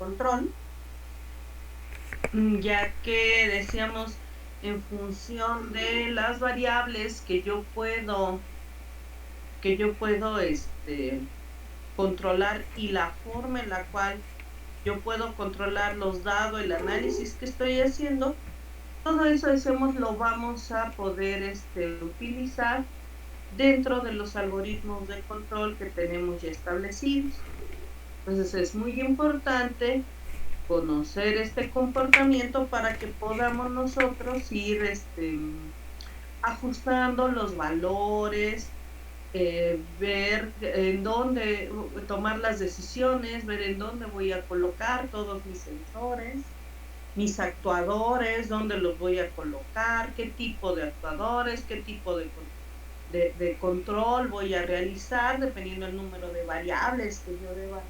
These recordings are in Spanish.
control, ya que decíamos en función de las variables que yo puedo controlar y la forma en la cual yo puedo controlarlos dado el análisis que estoy haciendo, todo eso decimos lo vamos a poder utilizar dentro de los algoritmos de control que tenemos ya establecidos. Entonces es muy importante conocer este comportamiento para que podamos nosotros ir ajustando los valores, ver en dónde tomar las decisiones, ver en dónde voy a colocar todos mis sensores, mis actuadores, dónde los voy a colocar, qué tipo de actuadores, qué tipo de control voy a realizar, dependiendo del número de variables que yo deba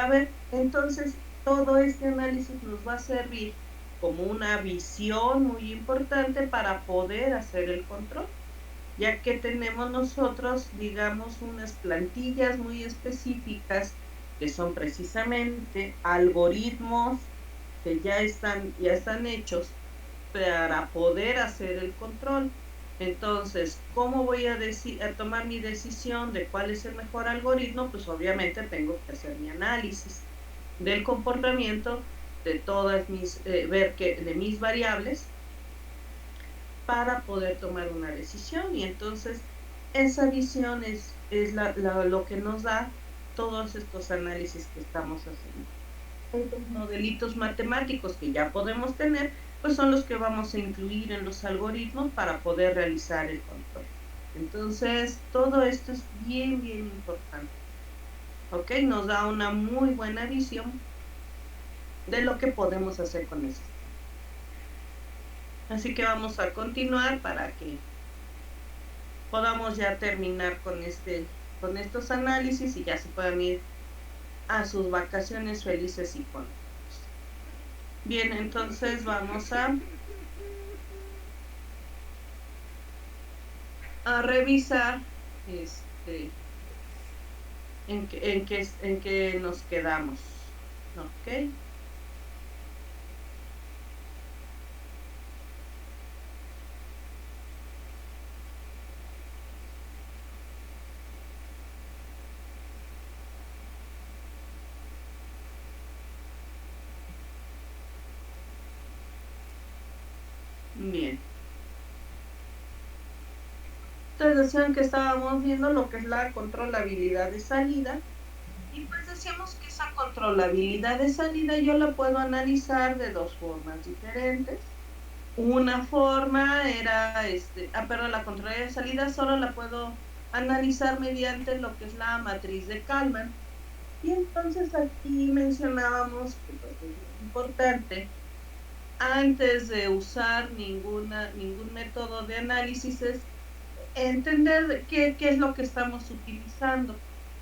ver. Entonces, todo este análisis nos va a servir como una visión muy importante para poder hacer el control, ya que tenemos nosotros, digamos, unas plantillas muy específicas que son precisamente algoritmos que ya están hechos para poder hacer el control. Entonces, ¿cómo voy a tomar mi decisión de cuál es el mejor algoritmo? Pues obviamente tengo que hacer mi análisis del comportamiento de todas de mis variables para poder tomar una decisión. Y entonces, esa visión es lo que nos da todos estos análisis que estamos haciendo. Estos modelitos matemáticos que ya podemos tener, pues son los que vamos a incluir en los algoritmos para poder realizar el control. Entonces, todo esto es bien, bien importante. ¿Ok? Nos da una muy buena visión de lo que podemos hacer con el sistema. Así que vamos a continuar para que podamos ya terminar con estos análisis y ya se puedan ir a sus vacaciones felices y contentos. Bien, entonces vamos a revisar en qué nos quedamos. ¿Ok? Bien. Entonces decían que estábamos viendo lo que es la controlabilidad de salida. Y pues decíamos que esa controlabilidad de salida yo la puedo analizar de dos formas diferentes. Una forma era, perdón, la controlabilidad de salida solo la puedo analizar mediante lo que es la matriz de Kalman. Y entonces aquí mencionábamos que pues es muy importante, antes de usar ningún método de análisis, es entender qué es lo que estamos utilizando.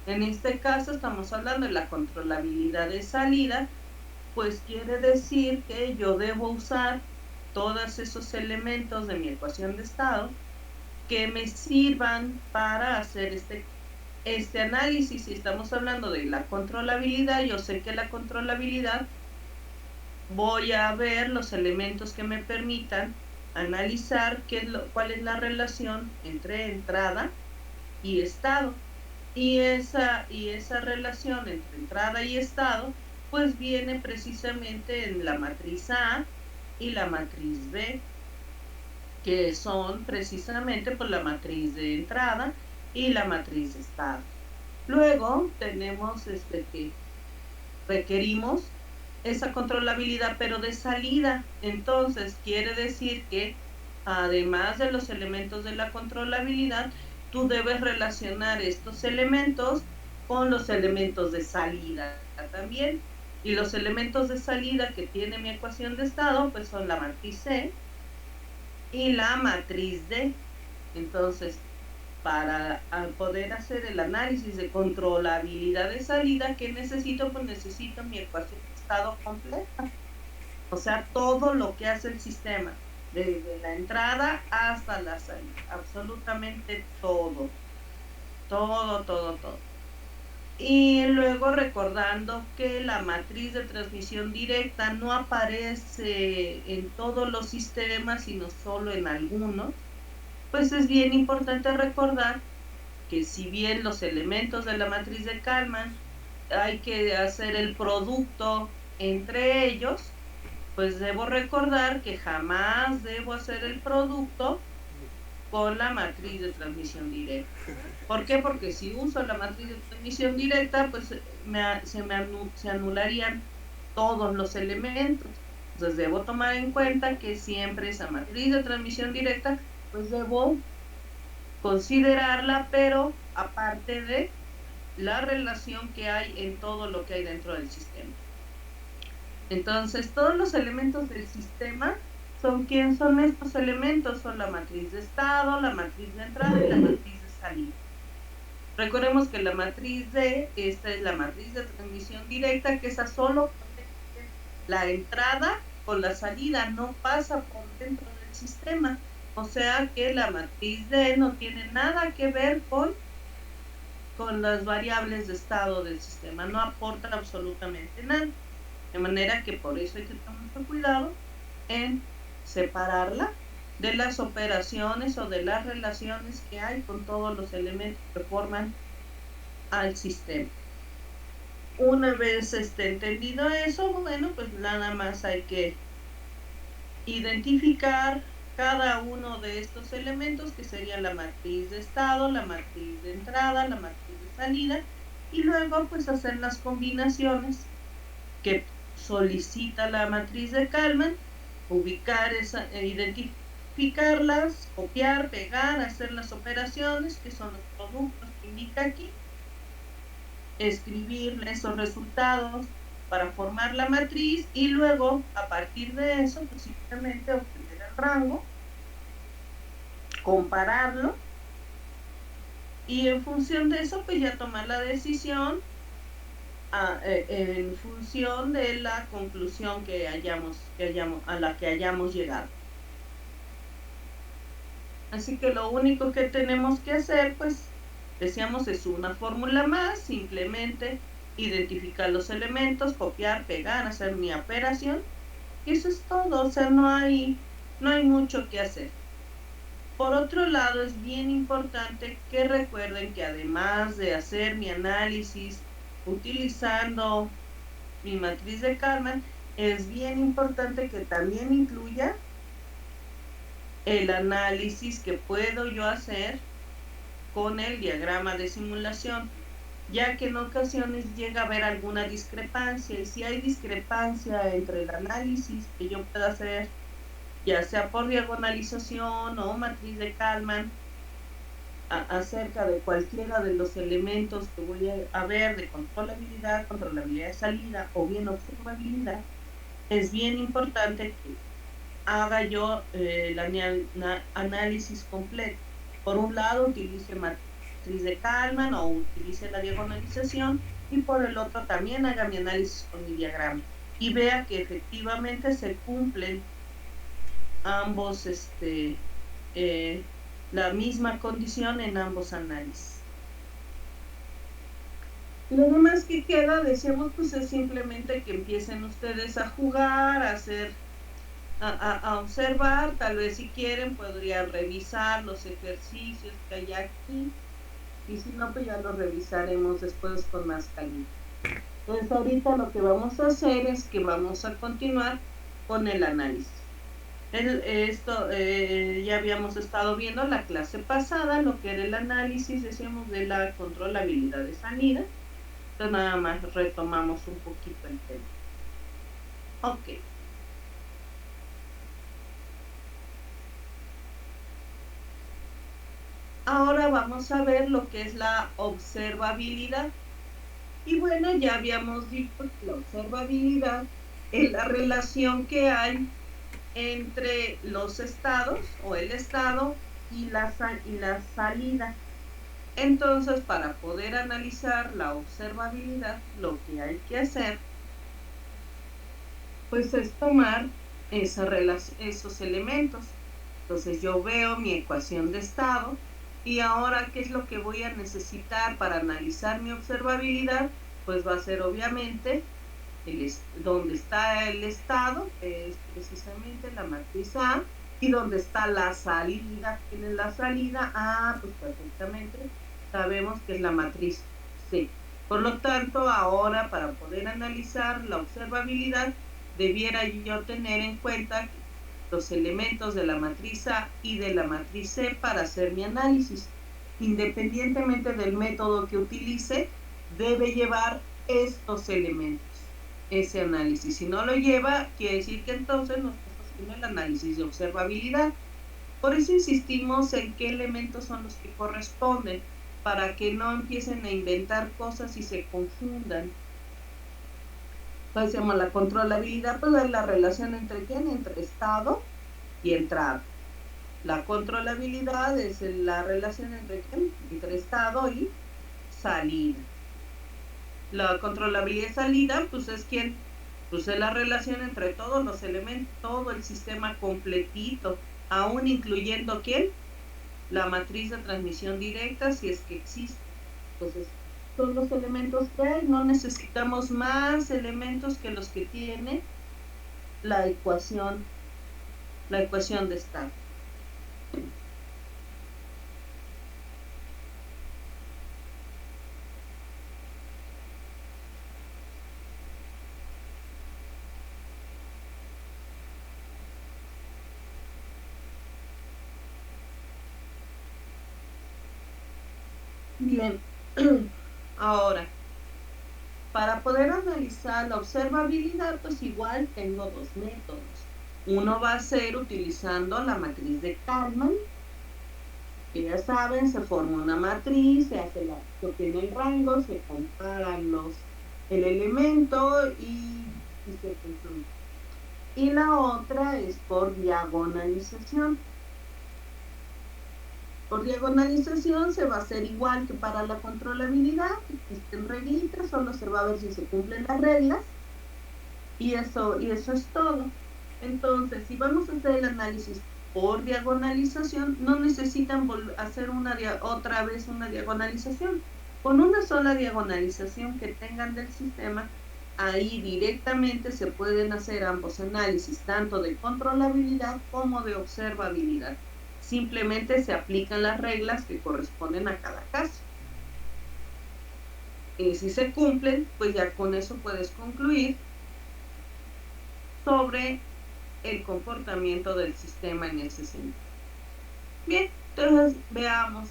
En este caso estamos hablando de la controlabilidad de salida, pues quiere decir que yo debo usar todos esos elementos de mi ecuación de estado que me sirvan para hacer este análisis. Si estamos hablando de la controlabilidad, yo sé que la controlabilidad voy a ver los elementos que me permitan analizar cuál es la relación entre entrada y estado. Y esa relación entre entrada y estado, pues viene precisamente en la matriz A y la matriz B, que son precisamente por la matriz de entrada y la matriz de estado. Luego tenemos que requerimos esa controlabilidad, pero de salida. Entonces, quiere decir que además de los elementos de la controlabilidad, tú debes relacionar estos elementos con los elementos de salida también. Y los elementos de salida que tiene mi ecuación de estado, pues son la matriz C y la matriz D. Entonces, para poder hacer el análisis de controlabilidad de salida, ¿qué necesito? Pues necesito mi ecuación de estado completa. O sea, todo lo que hace el sistema, desde la entrada hasta la salida, absolutamente todo, todo, todo, todo. Y luego recordando que la matriz de transmisión directa no aparece en todos los sistemas, sino solo en algunos, pues es bien importante recordar que si bien los elementos de la matriz de Kalman hay que hacer el producto entre ellos, pues debo recordar que jamás debo hacer el producto con la matriz de transmisión directa. ¿Por qué? Porque si uso la matriz de transmisión directa, pues se anularían todos los elementos. Entonces debo tomar en cuenta que siempre esa matriz de transmisión directa, pues debo considerarla, pero aparte de la relación que hay en todo lo que hay dentro del sistema. Entonces, todos los elementos del sistema son ¿quién son estos elementos? Son la matriz de estado, la matriz de entrada y la matriz de salida. Recordemos que la matriz D, esta es la matriz de transmisión directa, que esa solo conecta la entrada con la salida, no pasa por dentro del sistema. O sea que la matriz D no tiene nada que ver con las variables de estado del sistema, no aporta absolutamente nada. De manera que por eso hay que tener mucho cuidado en separarla de las operaciones o de las relaciones que hay con todos los elementos que forman al sistema. Una vez entendido eso, bueno, pues nada más hay que identificar cada uno de estos elementos, que sería la matriz de estado, la matriz de entrada, la matriz de salida, y luego pues hacer las combinaciones que solicita la matriz de Kalman, ubicar identificarlas, copiar, pegar, hacer las operaciones, que son los productos que indica aquí, escribir esos resultados para formar la matriz y luego, a partir de eso, pues simplemente obtener el rango, compararlo y en función de eso, pues ya tomar la decisión en función de la conclusión a la que hayamos llegado. Así que lo único que tenemos que hacer, pues, decíamos, es una fórmula más, simplemente identificar los elementos, copiar, pegar, hacer mi operación, y eso es todo, o sea, no hay mucho que hacer. Por otro lado, es bien importante que recuerden que además de hacer mi análisis utilizando mi matriz de Kalman, es bien importante que también incluya el análisis que puedo yo hacer con el diagrama de simulación, ya que en ocasiones llega a haber alguna discrepancia, y si hay discrepancia entre el análisis que yo pueda hacer, ya sea por diagonalización o matriz de Kalman, acerca de cualquiera de los elementos que voy a ver de controlabilidad de salida o bien observabilidad, es bien importante que haga yo el análisis completo. Por un lado, utilice matriz de Kalman o utilice la diagonalización, y por el otro también haga mi análisis con mi diagrama y vea que efectivamente se cumplen ambos la misma condición en ambos análisis. Lo demás que queda, decíamos, pues es simplemente que empiecen ustedes a jugar, a hacer, a observar, tal vez si quieren podrían revisar los ejercicios que hay aquí, y si no, pues ya los revisaremos después con más calma. Entonces ahorita lo que vamos a hacer es que vamos a continuar con el análisis. Ya habíamos estado viendo la clase pasada lo que era el análisis, decíamos, de la controlabilidad de salida. Entonces nada más retomamos un poquito el tema. Ok. Ahora vamos a ver lo que es la observabilidad. Y bueno, ya habíamos dicho que la observabilidad es la relación que hay entre los estados o el estado y la salida. Entonces, para poder analizar la observabilidad, lo que hay que hacer, pues es tomar esos elementos. Entonces yo veo mi ecuación de estado Y ahora, ¿qué es lo que voy a necesitar para analizar mi observabilidad? Pues va a ser obviamente donde está el estado, que es precisamente la matriz A, y donde está la salida. ¿Quién es la salida? Pues perfectamente sabemos que es la matriz C. Por lo tanto, ahora para poder analizar la observabilidad, debiera yo tener en cuenta los elementos de la matriz A y de la matriz C para hacer mi análisis. Independientemente del método que utilice, debe llevar estos elementos, ese análisis. Si no lo lleva, quiere decir que entonces no estás haciendo el análisis de observabilidad. Por eso insistimos en qué elementos son los que corresponden, para que no empiecen a inventar cosas y se confundan. Entonces, decimos la controlabilidad, pues es la relación entre quién, entre estado y entrada. La controlabilidad es la relación entre quién, entre estado y salida. La controlabilidad de salida, pues es quién, pues es la relación entre todos los elementos, todo el sistema completito, aún incluyendo quién, la matriz de transmisión directa, si es que existe. Entonces, son los elementos que hay, no necesitamos más elementos que los que tiene la ecuación de estado. Bien, ahora, para poder analizar la observabilidad, pues igual tengo dos métodos. Uno va a ser utilizando la matriz de Kalman, que ya saben, se forma una matriz, se obtiene el rango, se comparan el elemento y se construye. Y la otra es por diagonalización. Por diagonalización se va a hacer igual que para la controlabilidad, existen reglitas, solo se va a ver si se cumplen las reglas, y eso es todo. Entonces, si vamos a hacer el análisis por diagonalización, no necesitan hacer otra vez una diagonalización. Con una sola diagonalización que tengan del sistema, ahí directamente se pueden hacer ambos análisis, tanto de controlabilidad como de observabilidad. Simplemente se aplican las reglas que corresponden a cada caso. Y si se cumplen, pues ya con eso puedes concluir sobre el comportamiento del sistema en ese sentido. Bien, entonces veamos.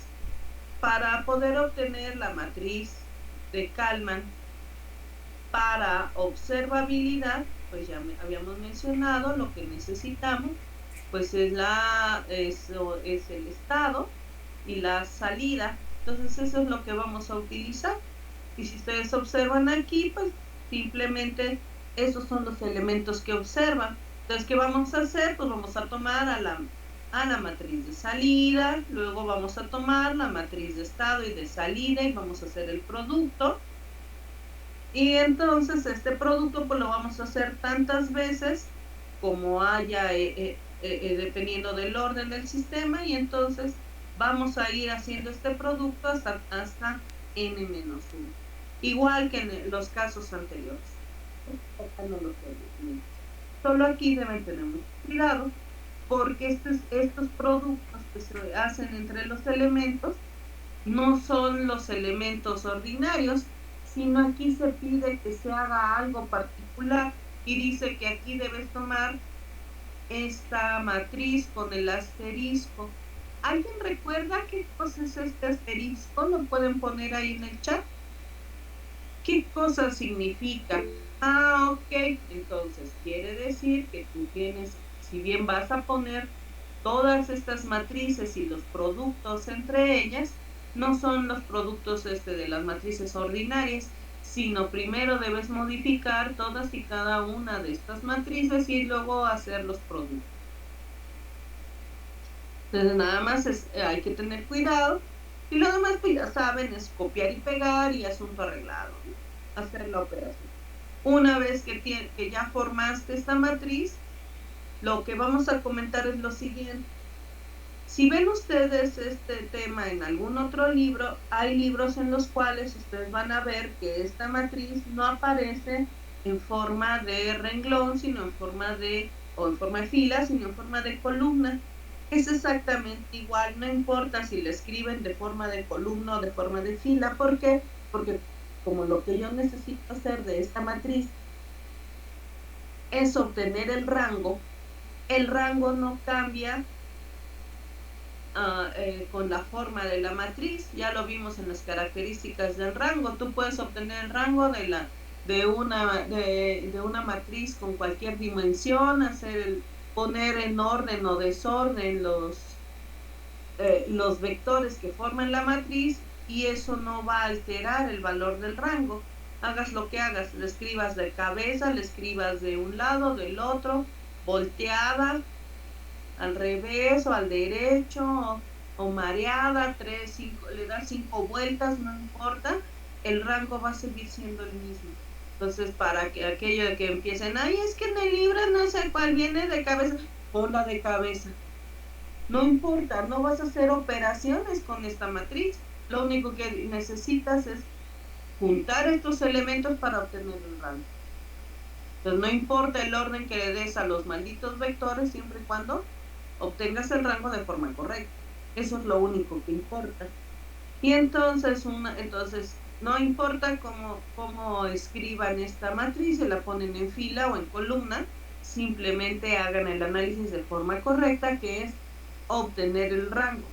Para poder obtener la matriz de Kalman para observabilidad, pues ya habíamos mencionado lo que necesitamos, pues es el estado y la salida. Entonces eso es lo que vamos a utilizar. Y si ustedes observan aquí, pues simplemente esos son los elementos que observan. Entonces, ¿qué vamos a hacer? Pues vamos a tomar a la matriz de salida, luego vamos a tomar la matriz de estado y de salida y vamos a hacer el producto. Y entonces este producto pues lo vamos a hacer tantas veces como haya, dependiendo del orden del sistema, y entonces vamos a ir haciendo este producto hasta n-1. Igual que en los casos anteriores. Solo aquí deben tener mucho cuidado, porque estos productos que se hacen entre los elementos no son los elementos ordinarios, sino aquí se pide que se haga algo particular y dice que aquí debes tomar esta matriz con el asterisco. ¿Alguien recuerda qué cosa es este asterisco? ¿Lo pueden poner ahí en el chat? ¿Qué cosa significa? Ok, entonces quiere decir que tú tienes, si bien vas a poner todas estas matrices y los productos entre ellas, no son los productos de las matrices ordinarias, sino primero debes modificar todas y cada una de estas matrices y luego hacer los productos. Entonces nada más hay que tener cuidado, y lo demás pues ya saben, es copiar y pegar y asunto arreglado, ¿no? Hacer la operación. Una vez que ya formaste esta matriz, lo que vamos a comentar es lo siguiente. Si ven ustedes este tema en algún otro libro, hay libros en los cuales ustedes van a ver que esta matriz no aparece en forma de renglón, sino en forma de, o en forma de fila, sino en forma de columna. Es exactamente igual, no importa si la escriben de forma de columna o de forma de fila. ¿Por qué? Porque como lo que yo necesito hacer de esta matriz es obtener el rango no cambia con la forma de la matriz. Ya lo vimos en las características del rango. Tú puedes obtener el rango de una matriz con cualquier dimensión, poner en orden o desorden los vectores que forman la matriz, y eso no va a alterar el valor del rango. Hagas lo que hagas, le escribas de cabeza, le escribas de un lado, del otro, volteada, al revés o al derecho, o mareada, le das 5 vueltas, no importa, el rango va a seguir siendo el mismo. Entonces, para que aquello de que empiecen, ay, es que en el libro no sé cuál viene de cabeza, ponla de cabeza. No importa, no vas a hacer operaciones con esta matriz. Lo único que necesitas es juntar estos elementos para obtener el rango. Entonces, no importa el orden que le des a los malditos vectores, siempre y cuando obtengas el rango de forma correcta. Eso es lo único que importa. Y entonces no importa cómo escriban esta matriz, se la ponen en fila o en columna, simplemente hagan el análisis de forma correcta, que es obtener el rango.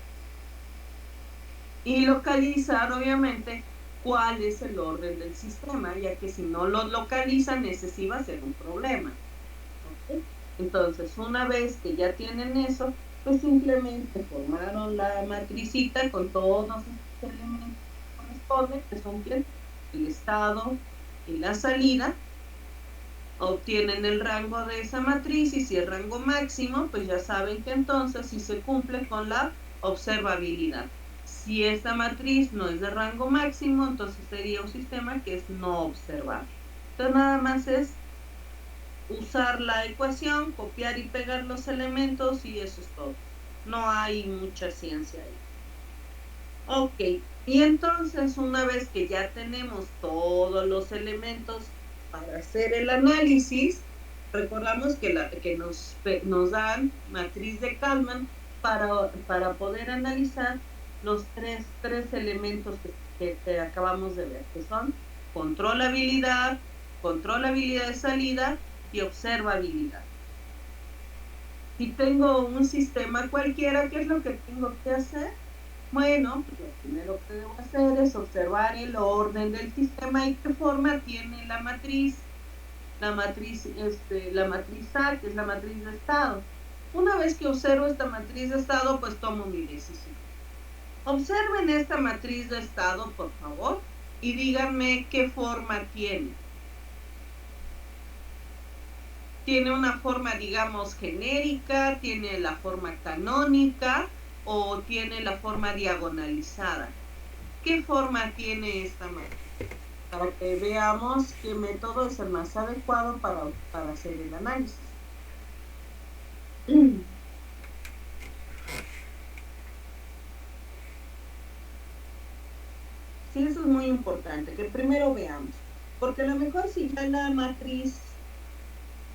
Y localizar, obviamente, cuál es el orden del sistema, ya que si no lo localizan, ese sí va a ser un problema. ¿Okay? Entonces, una vez que ya tienen eso, pues simplemente formaron la matricita con todos los elementos que corresponden, que son el estado y la salida. Obtienen el rango de esa matriz, y si es rango máximo, pues ya saben que entonces sí se cumple con la observabilidad. Si esta matriz no es de rango máximo, entonces sería un sistema que es no observable. Entonces nada más es usar la ecuación, copiar y pegar los elementos, y eso es todo. No hay mucha ciencia ahí. Ok, y entonces una vez que ya tenemos todos los elementos para hacer el análisis, recordamos que nos dan matriz de Kalman para poder analizar los tres elementos que acabamos de ver, que son controlabilidad de salida y observabilidad. Si tengo un sistema cualquiera, ¿qué es lo que tengo que hacer? Bueno, pues lo primero que debo hacer es observar el orden del sistema y qué forma tiene la matriz. La matriz A, que es la matriz de estado. Una vez que observo esta matriz de estado, pues tomo mi decisión. Observen esta matriz de estado, por favor, y díganme qué forma tiene. Tiene una forma, digamos, genérica, tiene la forma canónica, o tiene la forma diagonalizada. ¿Qué forma tiene esta matriz? Para que veamos qué método es el más adecuado para hacer el análisis. Sí, eso es muy importante, que primero veamos. Porque a lo mejor si ya la matriz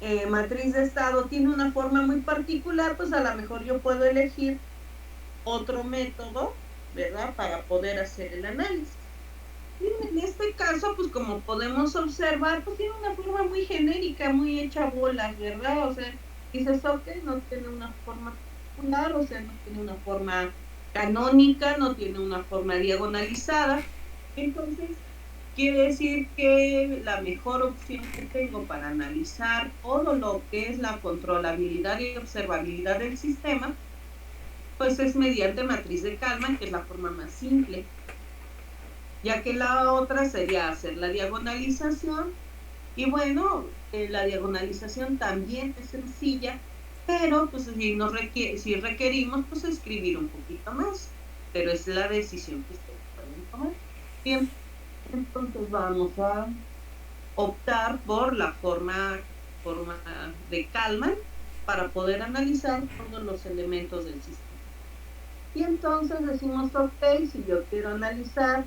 de estado tiene una forma muy particular, pues a lo mejor yo puedo elegir otro método, ¿verdad? Para poder hacer el análisis. Y en este caso, pues como podemos observar, pues tiene una forma muy genérica, muy hecha bolas, ¿verdad? O sea, dices, ok, no tiene una forma particular, o sea, no tiene una forma canónica, no tiene una forma diagonalizada. Entonces, quiere decir que la mejor opción que tengo para analizar todo lo que es la controlabilidad y observabilidad del sistema, pues es mediante matriz de Kalman, que es la forma más simple, ya que la otra sería hacer la diagonalización. Y bueno, la diagonalización también es sencilla, pero pues si requerimos, pues escribir un poquito más, pero es la decisión que ustedes pueden tomar. Bien, entonces vamos a optar por la forma de Kalman para poder analizar todos los elementos del sistema. Y entonces decimos, ok, si yo quiero analizar,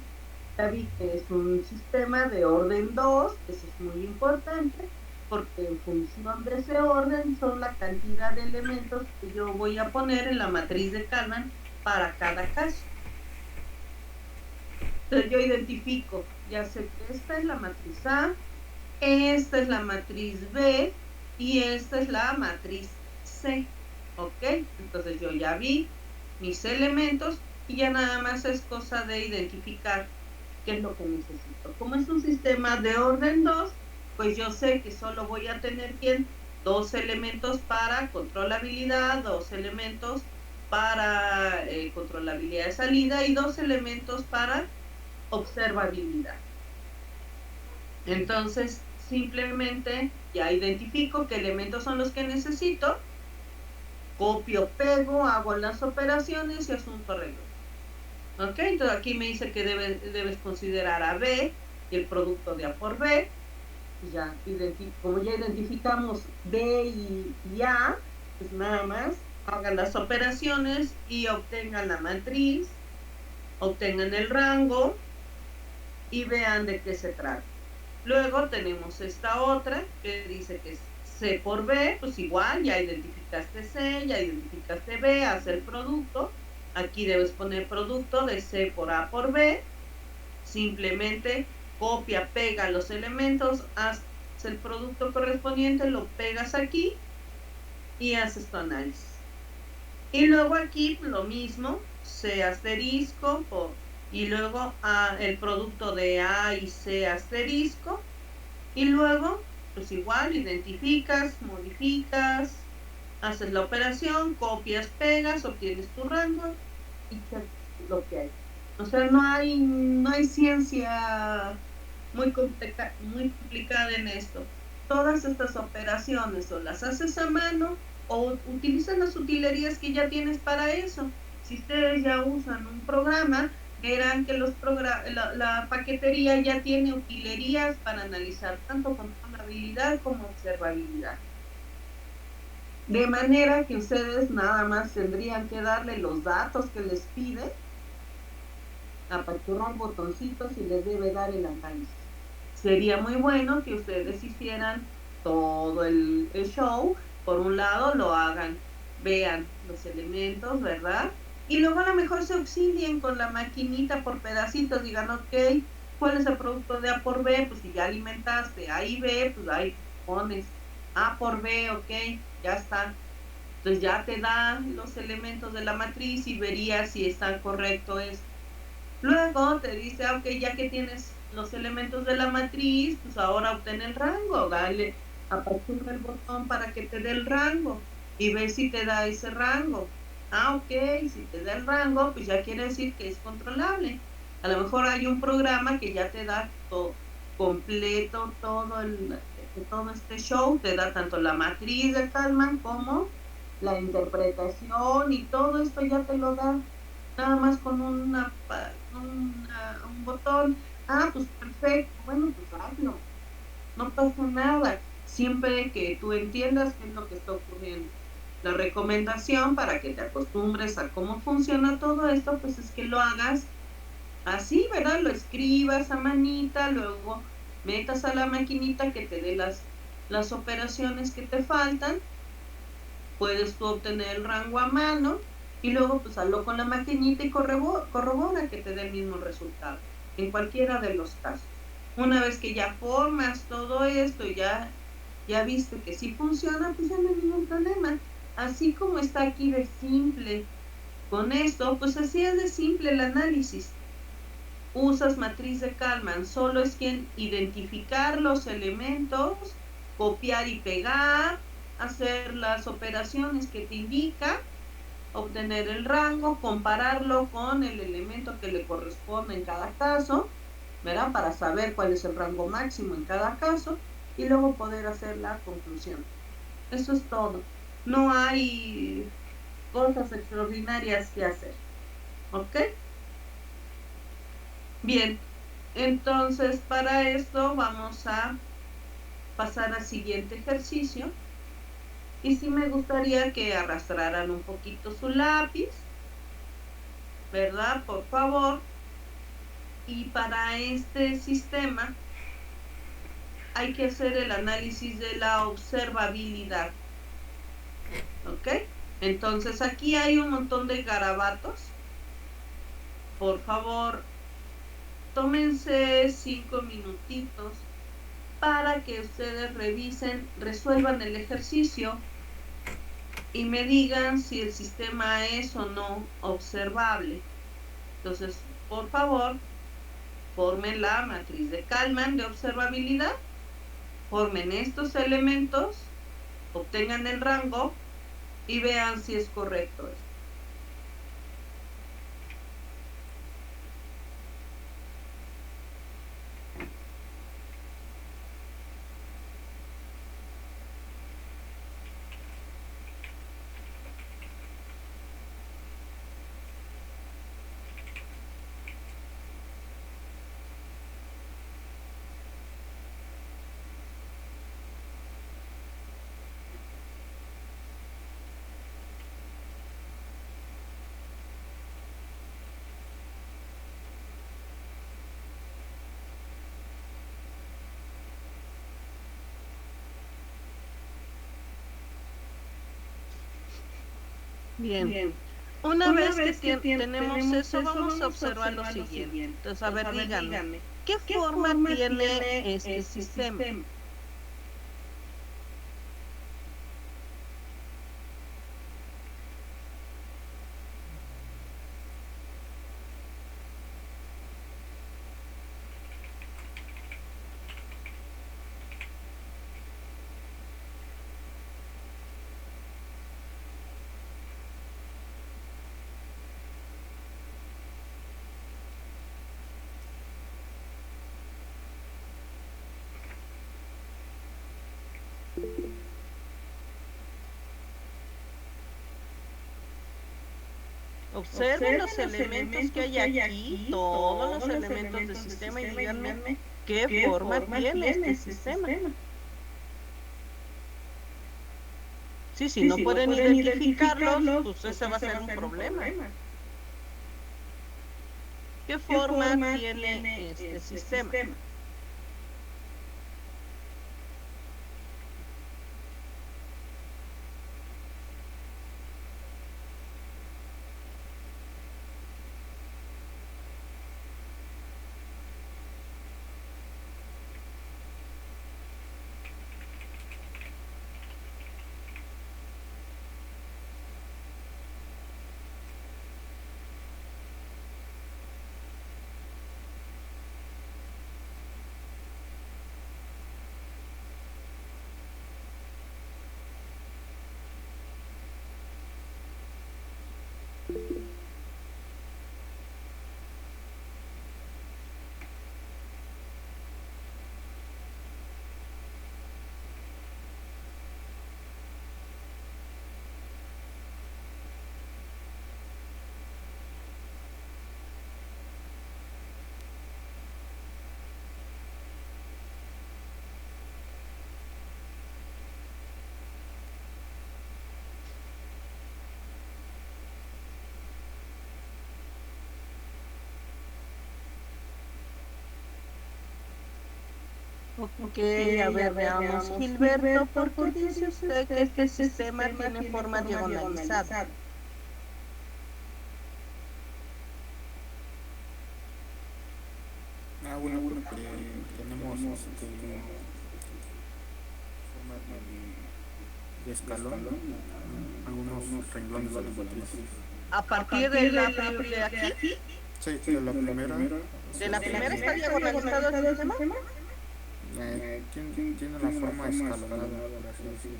ya vi que es un sistema de orden 2, eso es muy importante, porque en función de ese orden son la cantidad de elementos que yo voy a poner en la matriz de Kalman para cada caso. Entonces yo identifico, ya sé que esta es la matriz A, esta es la matriz B y esta es la matriz C. ¿Ok? Entonces yo ya vi mis elementos y ya nada más es cosa de identificar qué es lo que necesito. Como es un sistema de orden 2, pues yo sé que solo voy a tener bien 2 elementos para controlabilidad, 2 elementos para controlabilidad de salida y 2 elementos para observabilidad. Entonces, simplemente ya identifico qué elementos son los que necesito, copio, pego, hago las operaciones y asunto arreglado. ¿Ok? Entonces aquí me dice que debes considerar a B y el producto de A por B. Ya, como ya identificamos B y A, pues nada más hagan las operaciones y obtengan la matriz, obtengan el rango y vean de qué se trata. Luego tenemos esta otra que dice que es C por B, pues igual, ya identificaste C, ya identificaste B, haz el producto. Aquí debes poner producto de C por A por B. Simplemente copia, pega los elementos, haz el producto correspondiente, lo pegas aquí y haces tu análisis. Y luego aquí lo mismo, C asterisco y luego el producto de A y C asterisco. Y luego, pues igual, identificas, modificas, haces la operación, copias, pegas, obtienes tu rango y checas lo que hay. O sea, no hay ciencia muy complicada en esto. Todas estas operaciones o las haces a mano o utilizas las utilerías que ya tienes para eso. Si ustedes ya usan un programa, verán que la paquetería ya tiene utilerías para analizar tanto controlabilidad como observabilidad. De manera que ustedes nada más tendrían que darle los datos que les pide, apachurrar botoncitos y les debe dar el análisis. Sería muy bueno que ustedes hicieran todo el show. Por un lado, lo hagan, vean los elementos, ¿verdad? Y luego a lo mejor se auxilien con la maquinita por pedacitos, digan, ok, ¿cuál es el producto de A por B? Pues si ya alimentaste A y B, pues ahí pones A por B, ok, ya está. Entonces ya te da los elementos de la matriz y verías si está correcto esto. Luego te dice, ok, ya que tienes los elementos de la matriz, pues ahora obtén el rango, dale, apachurra el botón para que te dé el rango y ve si te da ese rango. Ah, ok, si te da el rango, pues ya quiere decir que es controlable. A lo mejor hay un programa que ya te da todo completo, todo este show, te da tanto la matriz de Kalman como la interpretación y todo esto ya te lo da nada más con un botón. Ah, pues perfecto, bueno, pues hazlo, no pasa nada, siempre que tú entiendas qué es lo que está ocurriendo. La recomendación para que te acostumbres a cómo funciona todo esto, pues es que lo hagas así, ¿verdad? Lo escribas a manita, luego metas a la maquinita que te dé las operaciones que te faltan, puedes tú obtener el rango a mano y luego pues hazlo con la maquinita y corrobora que te dé el mismo resultado, en cualquiera de los casos. Una vez que ya formas todo esto y ya viste que sí funciona, pues ya no hay ningún problema. Así como está aquí de simple con esto, pues así es de simple el análisis. Usas matriz de Kalman, solo es quien identificar los elementos, copiar y pegar, hacer las operaciones que te indica, obtener el rango, compararlo con el elemento que le corresponde en cada caso, ¿verdad? Para saber cuál es el rango máximo en cada caso y luego poder hacer la conclusión. Eso es todo. No hay cosas extraordinarias que hacer. ¿Ok? Bien, entonces para esto vamos a pasar al siguiente ejercicio. Y sí me gustaría que arrastraran un poquito su lápiz ¿verdad? Por favor. Y para este sistema hay que hacer el análisis de la observabilidad, ¿ok? Entonces aquí hay un montón de garabatos. Por favor, tómense 5 minutitos para que ustedes revisen, resuelvan el ejercicio y me digan si el sistema es o no observable. Entonces, por favor, formen la matriz de Kalman de observabilidad, formen estos elementos, obtengan el rango y vean si es correcto esto. Bien. Una vez que tenemos eso, vamos a observar lo siguiente. Entonces, a ver, díganme, ¿qué forma tiene este sistema? Observen los elementos que hay aquí, todos los elementos del sistema y díganme qué forma tiene este sistema. Sí, si no pueden identificarlos, pues ese va a ser un problema. ¿Qué forma tiene este sistema? Ok, a ver, veamos. Gilberto, ¿por qué dice usted que este sistema tiene forma diagonalizada? Bueno, porque tenemos forma de escalón, algunos renglones de la matriz. A partir de aquí, Sí, de la primera. de la primera está diagonalizado el sistema. Tiene la forma escalonada, por así decirlo.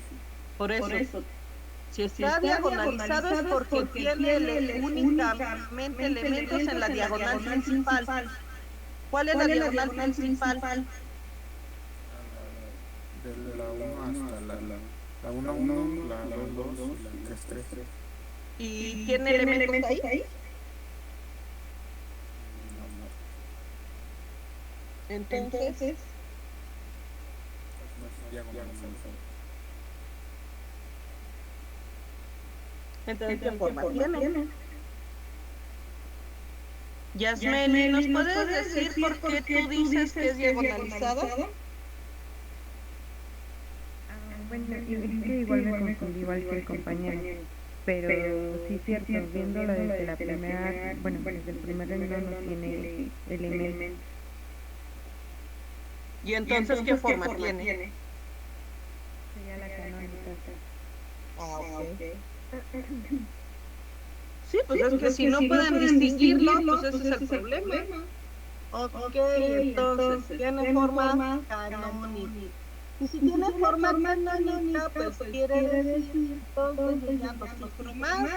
Por eso, si está diagonalizado es porque tiene únicamente elementos en la diagonal principal. ¿Cuál es la diagonal principal? De la 1 hasta la 1, 1, la 2, 2 y la 3, 3. ¿Y tiene elementos ahí? No, Entonces, no es diagonalizado. ¿qué forma tiene? Yasmeli, ¿nos puedes decir por qué tú dices que es diagonalizado? Bueno, es que igual me confundí igual que el compañero, pero sí es cierto, viéndolo desde la primera, bueno, desde el primer renglón no tiene elementos. ¿Y entonces qué forma tiene? Sería la canónica. Ah, ok. Sí, pues es que si no pueden distinguirlo, pues ese es el problema. Ok, entonces tiene forma canónica. Y si tiene forma canónica, pues quiere decir entonces ya no sufro más.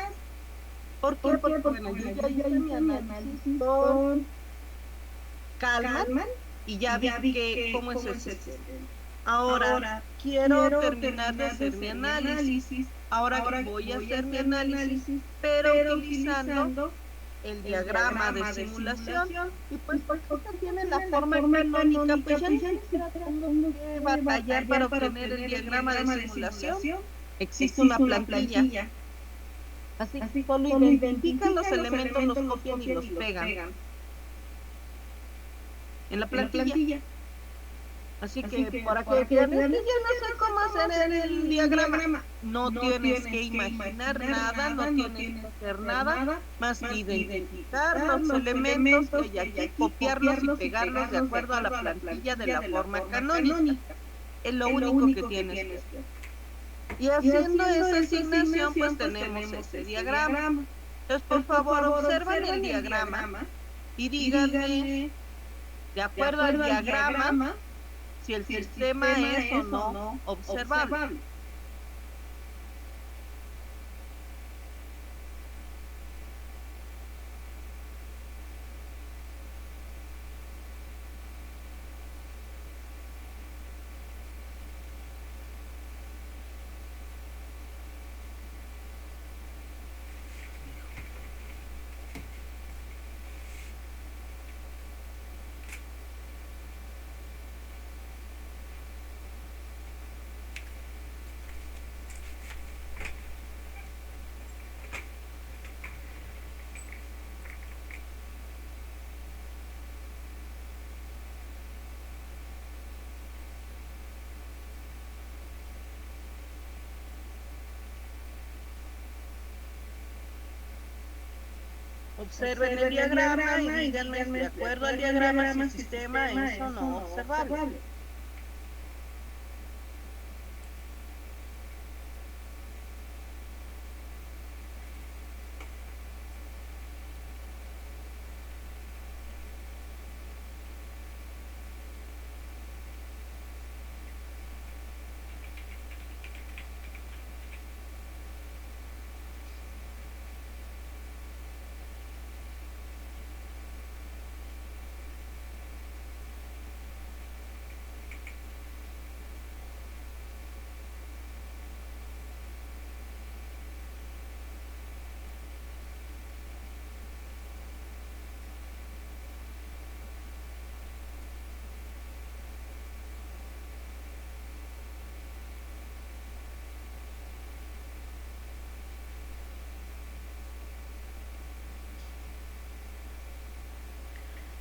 ¿Por qué? Porque bueno, yo ya hice mi análisis con Kalman y ya vi que cómo es el sistema. Ahora quiero terminar de hacer mi análisis. Ahora voy a hacer mi análisis, pero utilizando el diagrama de simulación. Y pues porque ya tiene la forma canónica, pues ya ni siquiera tengo que batallar para obtener el diagrama de simulación. Existe una plantilla. Así que solo identifican los elementos, los copian y los pegan en la plantilla. Así que para que vean, es que yo no sé cómo hacer el diagrama. No tienes que imaginar nada, no tienes que hacer nada, más que identificar los elementos que hay aquí, copiarlos y pegarlos de acuerdo a la plantilla de la forma canónica. Es lo único que tienes que hacer. Y haciendo esa asignación, pues tenemos ese diagrama. Entonces, por favor, observen el diagrama y díganme, de acuerdo al diagrama, si el sistema es o no observable. Observen el diagrama y díganme, de acuerdo al diagrama, si el sistema es o no observable.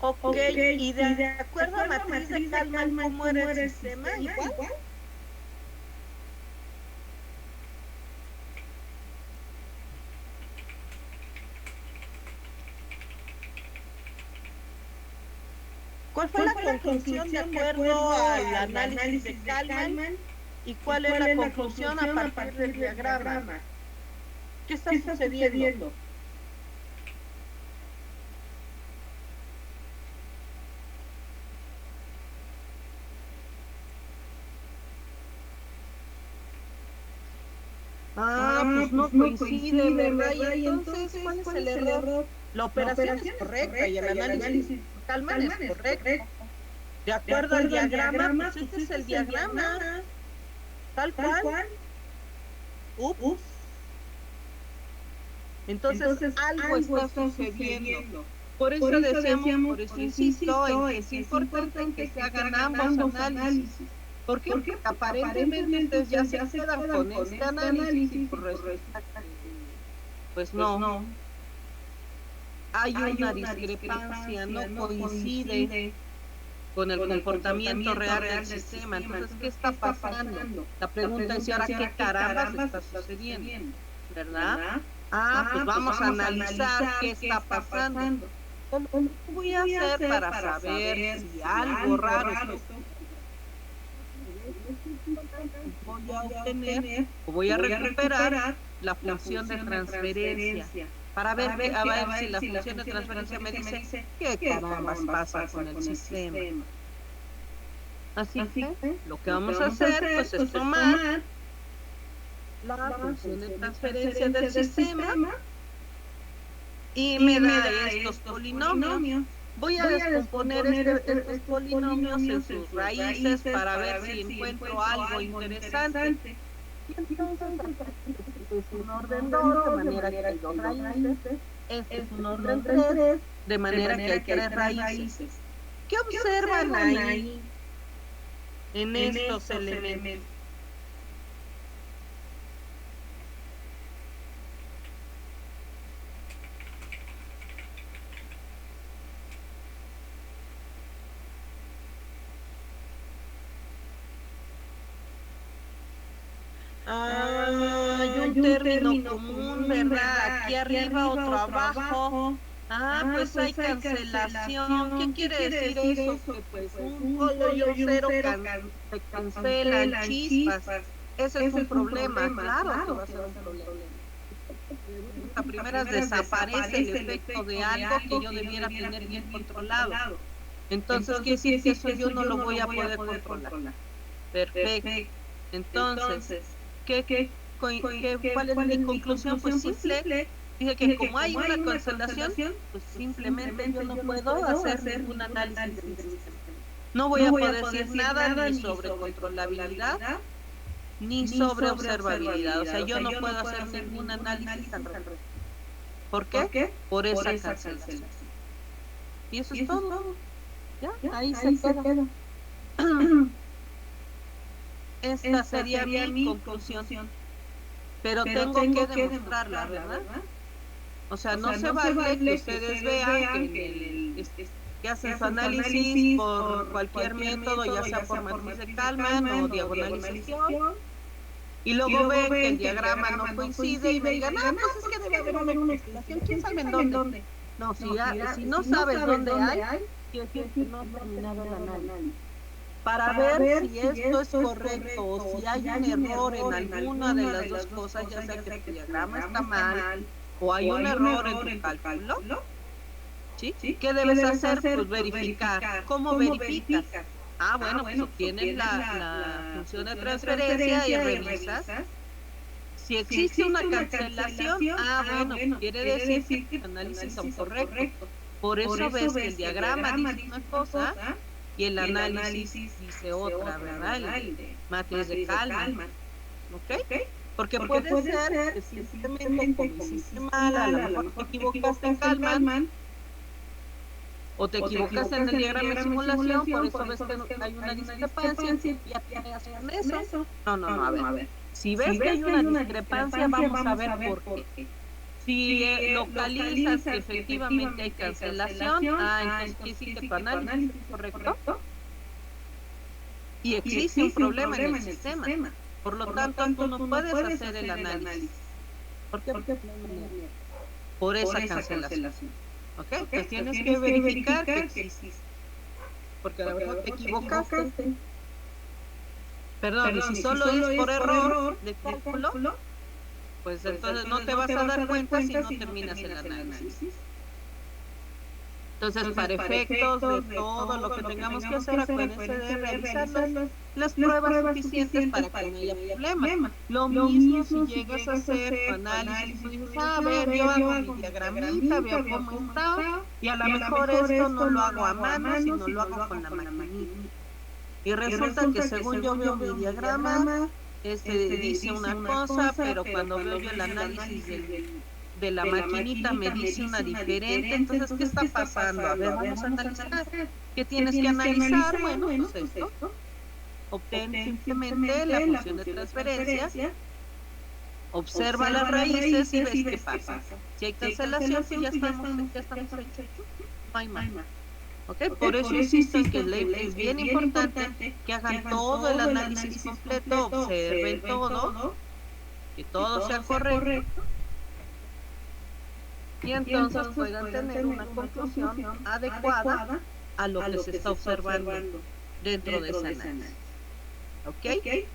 Ok, y de acuerdo a la matriz de Kalman, ¿cómo era el sistema? ¿Igual? ¿Cuál fue la conclusión de acuerdo al análisis de Kalman? ¿Y cuál es la conclusión a partir del diagrama? ¿Qué está sucediendo? Pues no coincide, ¿verdad? Y entonces, ¿cuál es el error? La operación es correcta y el análisis de Kalman es correcto. De acuerdo al diagrama, pues este es el diagrama, tal cual. Ups. Entonces, algo está sucediendo. Por eso decíamos, por eso insisto, en que es importante que se hagan ambos análisis. ¿Por qué? Porque aparentemente ustedes ya se quedan con este análisis y pues resulta que, pues no. hay una discrepancia, no coincide con el comportamiento real del sistema. Entonces, ¿qué está pasando? La pregunta es, ¿y ahora qué carambas está sucediendo? ¿Verdad? Pues vamos a analizar qué está pasando. ¿Cómo voy a hacer para saber si algo raro voy a obtener o voy a recuperar la función de transferencia? Para ver, a ver si la función de transferencia me dice qué carambas pasa con el sistema. Así que lo que vamos a hacer pues es tomar la función de transferencia del sistema y me da estos polinomios. Voy a descomponer estos polinomios en sus raíces para ver si encuentro algo interesante. Y entonces es un orden 2, de manera que hay 2 raíces. Este es un orden 3, de manera que hay 3 raíces. ¿Qué observan ahí en estos elementos? Hay un término común, ¿verdad? Aquí arriba, otro abajo. Pues hay cancelación. ¿Qué quiere decir eso? Que pues un solo y un cero se cancelan chispas. Ese es un problema, claro que va a ser un problema. A primeras desaparece el efecto de algo que yo debiera tener bien controlado. Entonces, quiere decir que eso yo no lo voy a poder controlar. Perfecto. Entonces, ¿cuál es mi conclusión? Pues simple. Dije que como hay una cancelación, pues simplemente yo no puedo hacer ningún análisis del sistema. No voy a poder decir nada ni sobre controlabilidad, ni sobre observabilidad. O sea, yo no puedo hacer ningún análisis al respecto. ¿Por qué? Por esa cancelación. Y eso es todo. ¿Ya? Ahí se queda. Esta sería mi conclusión. Pero tengo que demostrarla, ¿verdad? O sea, no se vale que ustedes vean que hacen su análisis por cualquier método, ya sea por matriz de Kalman o diagonalización, y luego ven que el diagrama no coincide y me digan, pues es que debe haber una constelación, ¿quién sabe en dónde? No, si no sabes dónde hay, quiere decir que no has terminado el análisis. Para ver si esto es correcto o si hay un error en alguna de las dos cosas, ya sea que tu diagrama está mal o hay un error en tu cálculo, ¿sí? ¿Qué debes hacer? Pues verificar. ¿Cómo verificas? Bueno, pues obtienes la función de transferencia y revisas. Si existe una cancelación, bueno, quiere decir que tus análisis son correctos. Por eso ves que el diagrama dice una cosa y el análisis dice otra, ¿verdad? El matriz de Kalman. ¿Ok? Porque puede ser que simplemente como hiciste mal, a lo mejor te equivocaste en Kalman, o te equivocaste en el diagrama de simulación, por eso ves que hay una discrepancia, y ya te hacen eso. No, a ver. Si ves que hay una discrepancia, vamos a ver por qué. Si localizas que efectivamente hay cancelación, entonces quiere decir que tu análisis es correcto y existe un problema en el sistema. Por lo tanto, tú no puedes hacer el análisis. ¿Por qué? Por esa cancelación. ¿Ok? Pues tienes que verificar que existe. Porque a lo mejor te equivocaste. Perdón, y si solo es por error de cálculo, pues entonces no te vas a dar cuenta si no terminas el análisis. Entonces, para efectos de todo lo que tengamos que hacer, acuérdense de revisar las pruebas suficientes para que no haya problema. Lo mismo si llegas a hacer tu análisis y dices, a ver, yo hago mi diagramita, veo cómo está, y a lo mejor esto no lo hago a mano, sino lo hago con la maquinita. Y resulta que según yo veo mi diagrama, dice una cosa, pero cuando veo yo el análisis de la maquinita me dice una diferente. Entonces, ¿qué está pasando? A ver, vamos a analizar. ¿Qué tienes que analizar? Bueno, pues esto. Obtén simplemente la función de transferencia, observa las raíces y ves qué pasa. Si hay cancelación, pues ya estamos hechos. No hay más. Okay, por eso insisto en que es bien importante que hagan todo el análisis completo, observen todo, que todo sea correcto, y entonces puedan tener una conclusión adecuada a lo que se está observando dentro de ese análisis. ¿Ok?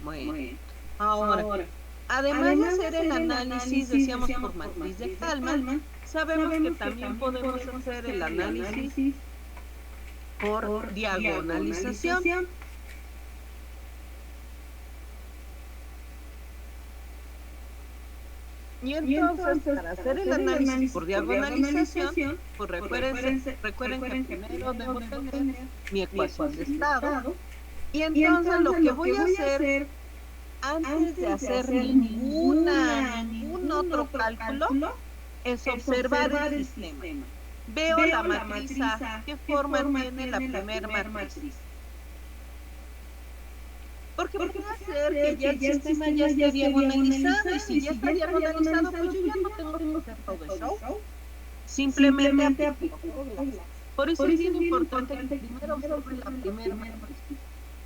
Muy bien. Ahora, además de hacer el análisis, decíamos por matriz de Kalman, sabemos que también podemos hacer el análisis por diagonalización. Y entonces, para hacer el análisis por diagonalización, pues recuerden que primero debo tener mi ecuación de estado. Y entonces lo que voy a hacer, antes de hacer ningún otro cálculo, es observar el sistema. Veo la matriz A, ¿qué forma tiene la primera matriz? Porque puede ser que ya el sistema ya esté diagonalizado, y si ya está diagonalizado, pues yo ya no tengo que hacer todo eso. Simplemente aplico. Por eso es bien importante que primero observe la primera matriz.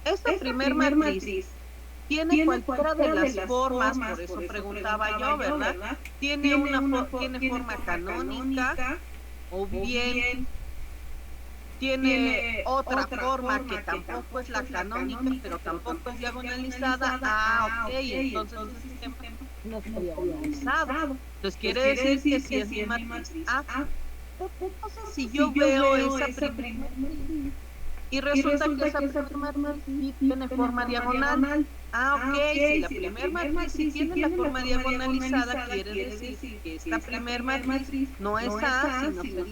Esta primera matriz tiene cualquiera de las formas, por eso preguntaba yo, ¿verdad? Tiene forma canónica, o bien tiene otra forma que tampoco es la canónica, pero tampoco es diagonalizada. Ok, entonces el sistema no está diagonalizado. Entonces quiere decir que si es mi matriz A. Entonces si yo veo esa primera matriz y resulta que esa primera matriz tiene forma diagonal. Ok, si la primera matriz sí tiene la forma diagonalizada, quiere decir que esta primera matriz no es A, sino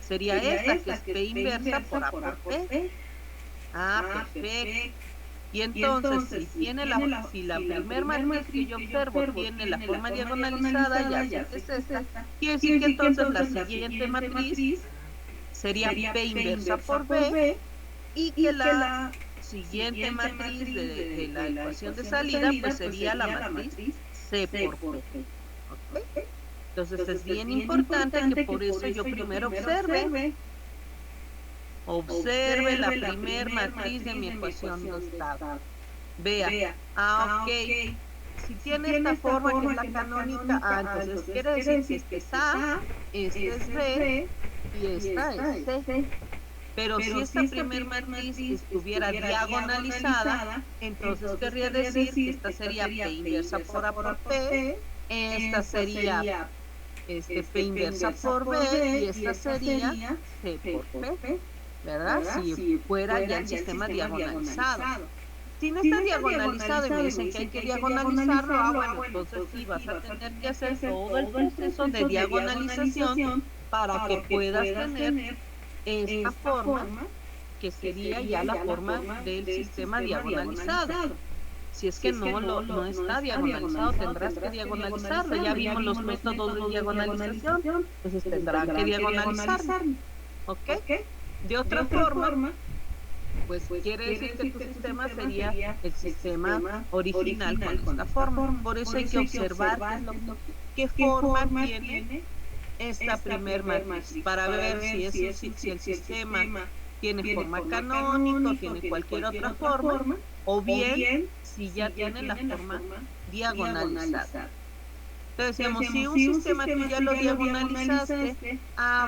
sería esta, que es P inversa por A por P. Perfecto. Y entonces, si la primera matriz que yo observo tiene la forma diagonalizada, ya sé que es esta, quiere decir que entonces la siguiente matriz sería P inversa por B, y que la siguiente matriz de la ecuación de salida pues sería la matriz C por P. ¿Okay? Entonces es bien importante que por eso yo primero observe la primera matriz de mi ecuación de estado. Vea, ok, si tiene esta forma que es la canónica, entonces quiere decir que este es A, este es B y esta es C. Pero si esta primera matriz estuviera diagonalizada, entonces querría decir que esta sería P inversa por A por P, esta sería P inversa por B y esta sería C por P, ¿verdad? Si fuera ya el sistema diagonalizado. Si no está diagonalizado y me dicen que hay que diagonalizarlo, bueno, entonces sí vas a tener que hacer todo el proceso de diagonalización para que puedas tener esta forma, que sería ya la forma del sistema diagonalizado. Si es que no está diagonalizado, tendrás que diagonalizarlo. Ya vimos los métodos de diagonalización, entonces tendrán que diagonalizarlo. ¿Ok? De otra forma, pues quiere decir que tu sistema sería el sistema original con esta forma. Por eso hay que observar qué forma tiene esta primer matriz, para ver si el sistema tiene forma canónica o tiene cualquier otra forma, o bien si ya tiene la forma diagonalizada. Entonces decíamos, si un sistema tú ya lo diagonalizaste,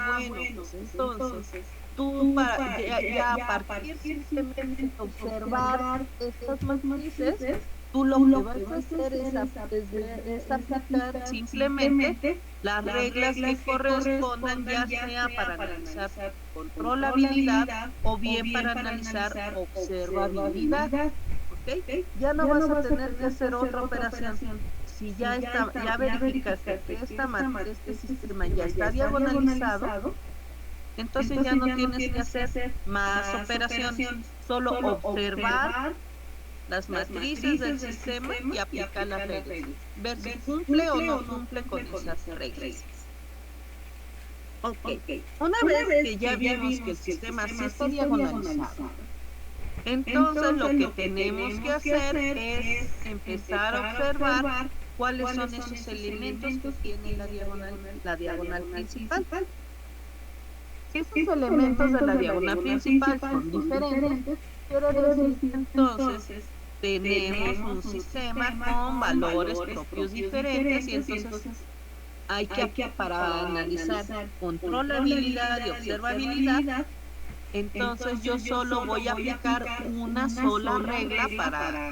bueno, pues entonces tú ya a partir de observar estas matrices, tú lo que vas a hacer es aplicar simplemente las reglas que correspondan, ya sea para analizar controlabilidad o bien para analizar observabilidad. ¿Okay? Ya no vas a tener que hacer otra operación. Si ya verificaste que este sistema ya está diagonalizado, entonces ya no tienes que hacer más operaciones, solo observar las matrices del sistema y aplicar las reglas, ver si cumple o no cumple con esas reglas. Una vez que ya vimos que el sistema sí está diagonalizado, entonces lo que tenemos que hacer es empezar a observar cuáles son esos elementos que tiene la diagonal principal. Si esos elementos de la diagonal principal son diferentes, quiere decir que entonces tenemos un sistema con valores propios diferentes y entonces hay que, para analizar controlabilidad y observabilidad, entonces yo solo voy a aplicar una sola regla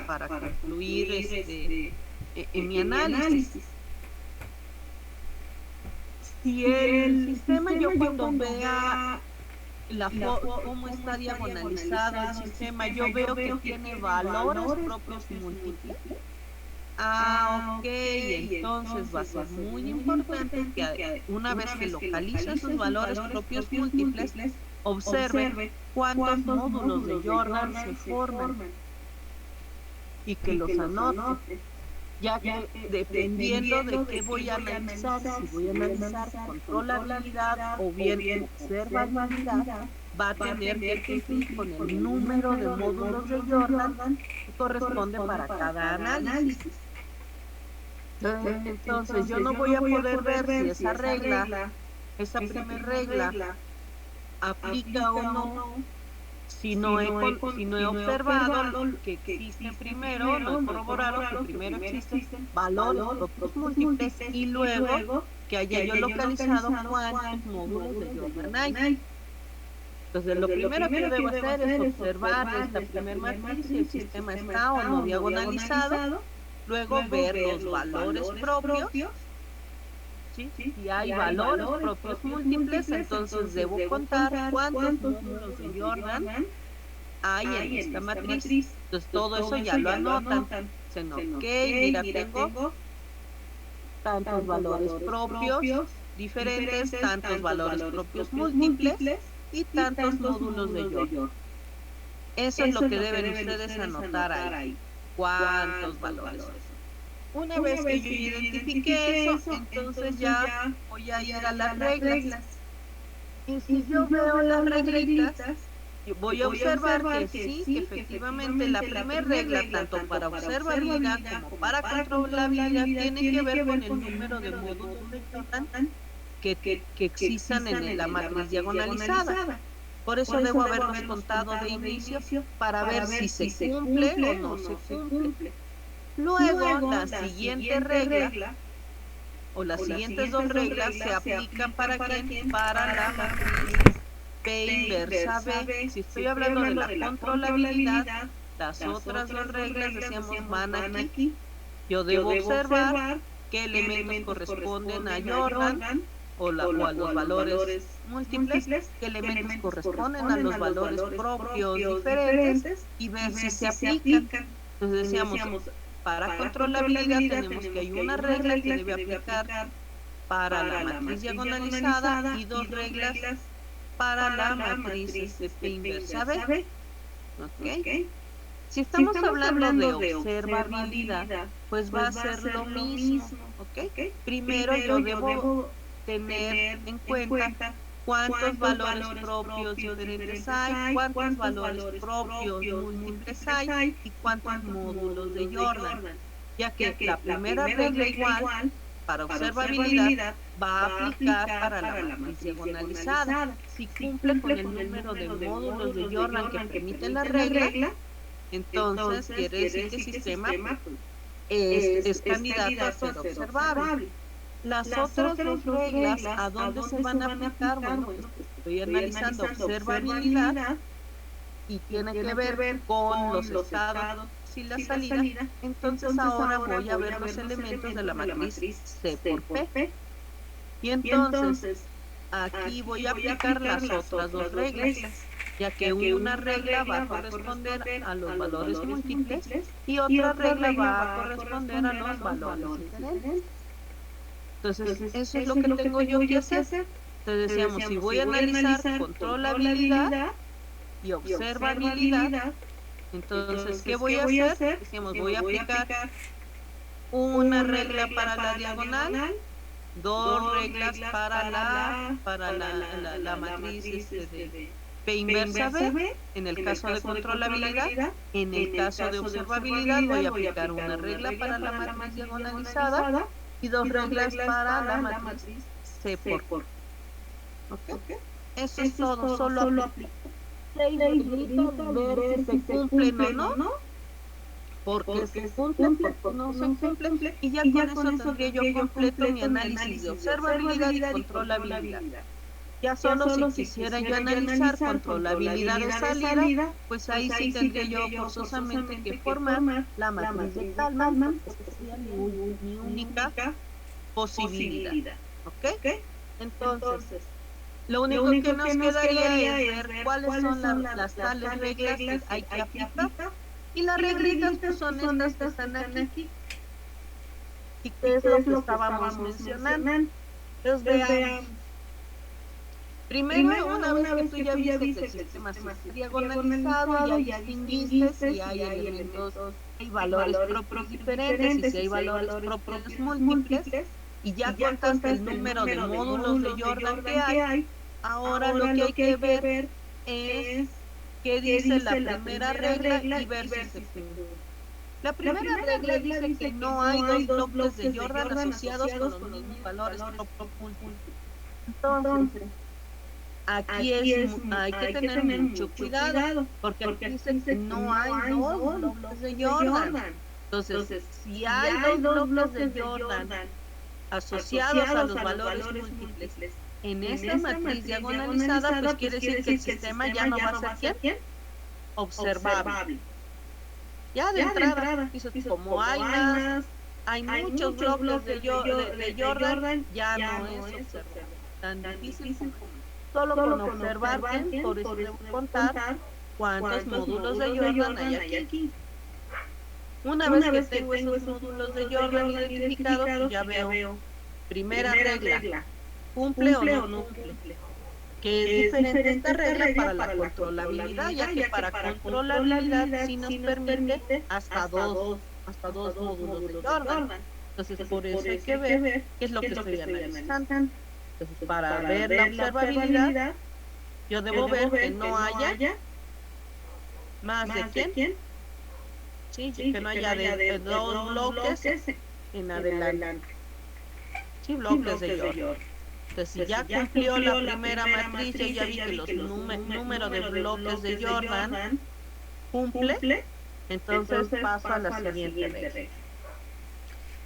para concluir en mi análisis. Si el sistema, yo cuando vea cómo está diagonalizado el sistema, yo veo que tiene valores propios múltiples. Ok, entonces va a ser muy importante que una vez que localice sus valores propios múltiples, observe cuántos módulos de Jordan se forman y que los anote, ya que dependiendo de qué voy a analizar, si voy a analizar controlabilidad o bien observabilidad, va a tener que cumplir con el número de módulos de Jordan que corresponde para cada análisis. Entonces yo no voy a poder ver si esa regla, esa primera regla, aplica o no, si no he observado lo que existe primero, no he corroborado que primero existen valores propios múltiples y luego que haya yo localizado cuántos módulos de Jordan hay. Entonces lo primero que debo hacer es observar esta primera matriz, si el sistema está o no diagonalizado, luego ver los valores propios. ¿Sí? Si hay valores propios múltiples, entonces debo contar cuántos módulos de Jordan hay en esta matriz. Entonces todo eso ya lo anotan. Dicen, ok, mira, tengo tantos valores propios diferentes, tantos valores propios múltiples y tantos módulos de Jordan. Eso es lo que deben ustedes anotar ahí. ¿Cuántos valores? Una vez que yo identifique eso, entonces ya voy a ir a las reglas. Y si yo veo las reglitas, voy a observar que sí, que efectivamente la primera regla, tanto para observabilidad como para controlabilidad, tiene que ver con el número de módulos de Jordan que existan en la matriz diagonalizada. Por eso debo haberlos contado de inicio para ver si se cumple o no se cumple. Luego, la siguiente regla, o las siguientes dos reglas, se aplican ¿para quién? Para la matriz P inversa B. Si estoy hablando de la controlabilidad, las otras dos reglas, decíamos, van aquí. Yo debo observar qué elementos corresponden a Jordan o a los valores múltiples, qué elementos corresponden a los valores propios diferentes y ver si se aplican. Entonces decíamos, para controlabilidad tenemos que hay una regla que debe aplicar para la matriz diagonalizada y dos reglas para la matriz P inversa B. ¿Okay? Si estamos hablando de observabilidad, pues va a ser lo mismo. ¿Okay? Primero yo debo tener en cuenta cuántos valores propios diferentes hay, cuántos valores propios múltiples hay y cuántos módulos de Jordan, ya que la primera regla igual para observabilidad va a aplicar para la matriz diagonalizada. Si cumple con el número de módulos de Jordan que permite la regla, entonces quiere decir que el sistema es candidato a ser observable. Las otras dos reglas, ¿a dónde se van a aplicar? Bueno, pues estoy analizando observabilidad y tiene que ver con los estados y la salida. Entonces ahora voy a ver los elementos de la matriz C por P. Y entonces aquí voy a aplicar las otras dos reglas, ya que una regla va a corresponder a los valores múltiples y otra regla va a corresponder a los valores diferentes. Entonces, eso es lo que tengo yo que hacer. Entonces decíamos, si voy a analizar controlabilidad y observabilidad, entonces, ¿qué voy a hacer? Decíamos, voy a aplicar una regla para la diagonal, dos reglas para la matriz P inversa B, en el caso de controlabilidad. En el caso de observabilidad voy a aplicar una regla para la matriz diagonalizada y dos reglas para la matriz C por P. ¿Ok? Eso es todo, solo aplico. Ver si se cumplen o no, porque se cumple, porque no se cumple, y ya con eso tendría yo completo mi análisis de observabilidad y controlabilidad. Ya solo si quisiera yo analizar controlabilidad de salida, pues ahí sí tendría yo forzosamente que formar la matriz de Kalman, porque sería mi única posibilidad. ¿Ok? Entonces, lo único que nos quedaría es ver cuáles son las tales reglas que hay que aplicar. Y las reglitas pues son estas que están aquí. ¿Y qué es lo que estábamos mencionando? Entonces veamos. Primero, una vez que tú ya viste que el sistema es diagonalizado, ya distinguiste si hay elementos, hay valores propios diferentes y si hay valores propios múltiples, y ya contaste el número de módulos de Jordan que hay. Ahora lo que hay que ver es qué dice la primera regla y ver si se cumple. La primera regla dice que no hay dos bloques de Jordan asociados con los mismos valores propios múltiples. Entonces, aquí hay que tener mucho cuidado, porque aquí dice que no hay dos bloques de Jordan. Entonces, si hay dos bloques de Jordan asociados a los valores múltiples en esta matriz diagonalizada, pues quiere decir que el sistema ya no va a ser ¿quién? Observable. Ya de entrada, como hay muchos bloques de Jordan, ya no es observable. Tan difícil como solo con observar bien, por eso debo contar cuántos módulos de Jordan hay aquí. Una vez que tengo esos módulos de Jordan identificados, pues ya veo primera regla, ¿cumple o no cumple? Que es diferente esta regla para la controlabilidad, ya que para controlabilidad sí nos permite hasta dos módulos de Jordan. Entonces por eso hay que ver qué es lo que estoy analizando. Entonces, para ver la observabilidad, yo debo ver que no haya más de quién. Sí, que no haya de dos bloques en adelante. Sí, bloques de Jordan. Entonces, si ya cumplió la primera matriz, ya vi que los números de bloques de Jordan cumple, entonces paso a la siguiente regla.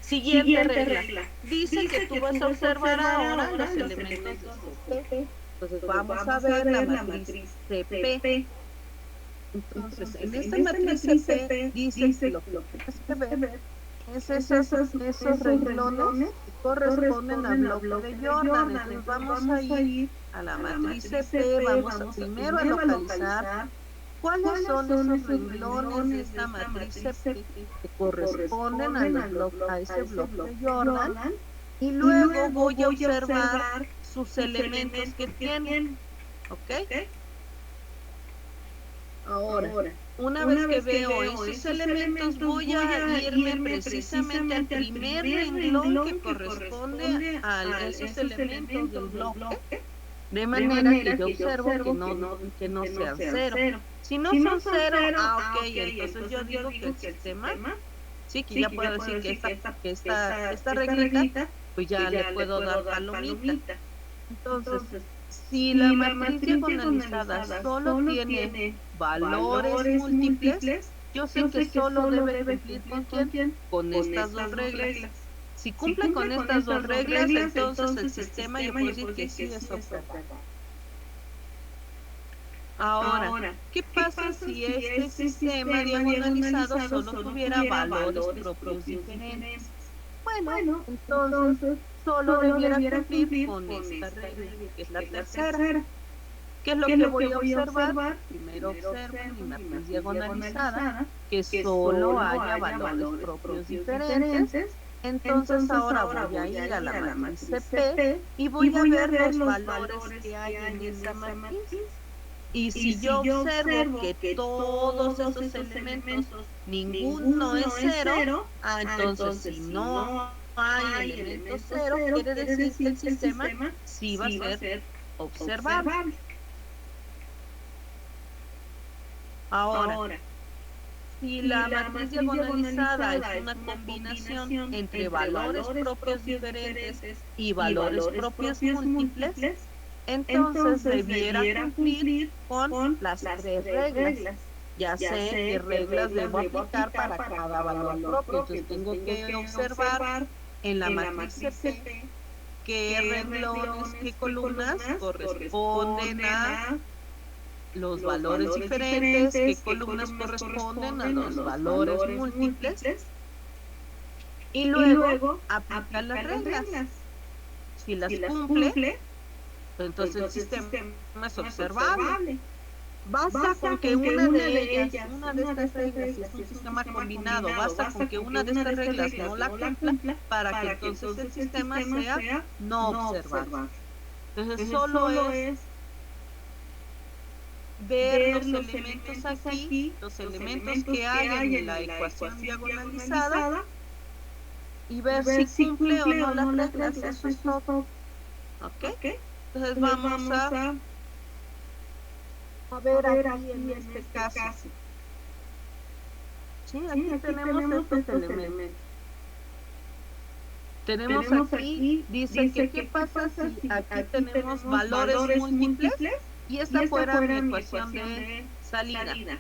Siguiente regla. Dice que tú vas a observar ahora los elementos de CP. Entonces vamos a ver la matriz CP. Entonces, en esta matriz CP dice que lo que tienes que ver es esos renglones que corresponden al bloque de Jordan. Entonces vamos a ir a la matriz CP, vamos a primero a localizar cuáles son esos renglones de esta matriz CP que corresponden a ese bloque de Jordan, y luego voy a observar sus elementos que tienen. ¿Ok? Ahora, una vez que veo esos elementos, voy a irme precisamente al primer renglón que corresponde a esos elementos del bloque, de manera que yo observo que no sean cero. Si no son cero, ok, entonces yo digo que el sistema, sí, que ya puedo decir que esta reglita, pues ya le puedo dar palomita. Entonces, si la matriz diagonalizada solo tiene valores múltiples, yo sé que solo debe cumplir ¿con quién? Con estas dos reglas. Si cumple con estas dos reglas, entonces el sistema yo puedo decir que sí es observable. Ahora, ¿qué pasa si este sistema diagonalizado solo tuviera valores propios diferentes? Bueno, entonces solo debiera cumplir con esta regla, que es la tercera. ¿Qué es lo que voy a observar? Primero observo en mi matriz diagonalizada que solo haya valores propios diferentes. Entonces ahora voy a ir a la matriz CP y voy a ver los valores que hay en esa matriz. Y si yo observo que todos esos elementos, ninguno es cero, entonces si no hay elementos cero, quiere decir que el sistema sí va a ser observable. Ahora, si la matriz diagonalizada es una combinación entre valores propios diferentes y valores propios múltiples, entonces debiera cumplir con las tres reglas. Ya sé qué reglas debo aplicar para cada valor propio. Entonces tengo que observar en la matriz CP qué renglones, qué columnas corresponden a los valores diferentes, qué columnas corresponden a los valores múltiples, y luego aplicar las reglas. Si las cumple, entonces el sistema es observable. Basta con que una de ellas, una de estas reglas, si es un sistema combinado, basta con que una de estas reglas no la cumpla para que entonces el sistema sea no observable. Entonces solo es ver los elementos aquí, los elementos que hay en la ecuación diagonalizada, y ver si cumple o no las reglas. Eso es todo. ¿Ok? Entonces vamos a ver aquí en este caso. Sí, aquí tenemos estos elementos. Tenemos aquí, dice que qué pasa si aquí tenemos valores múltiples y esta fuera mi ecuación de salida.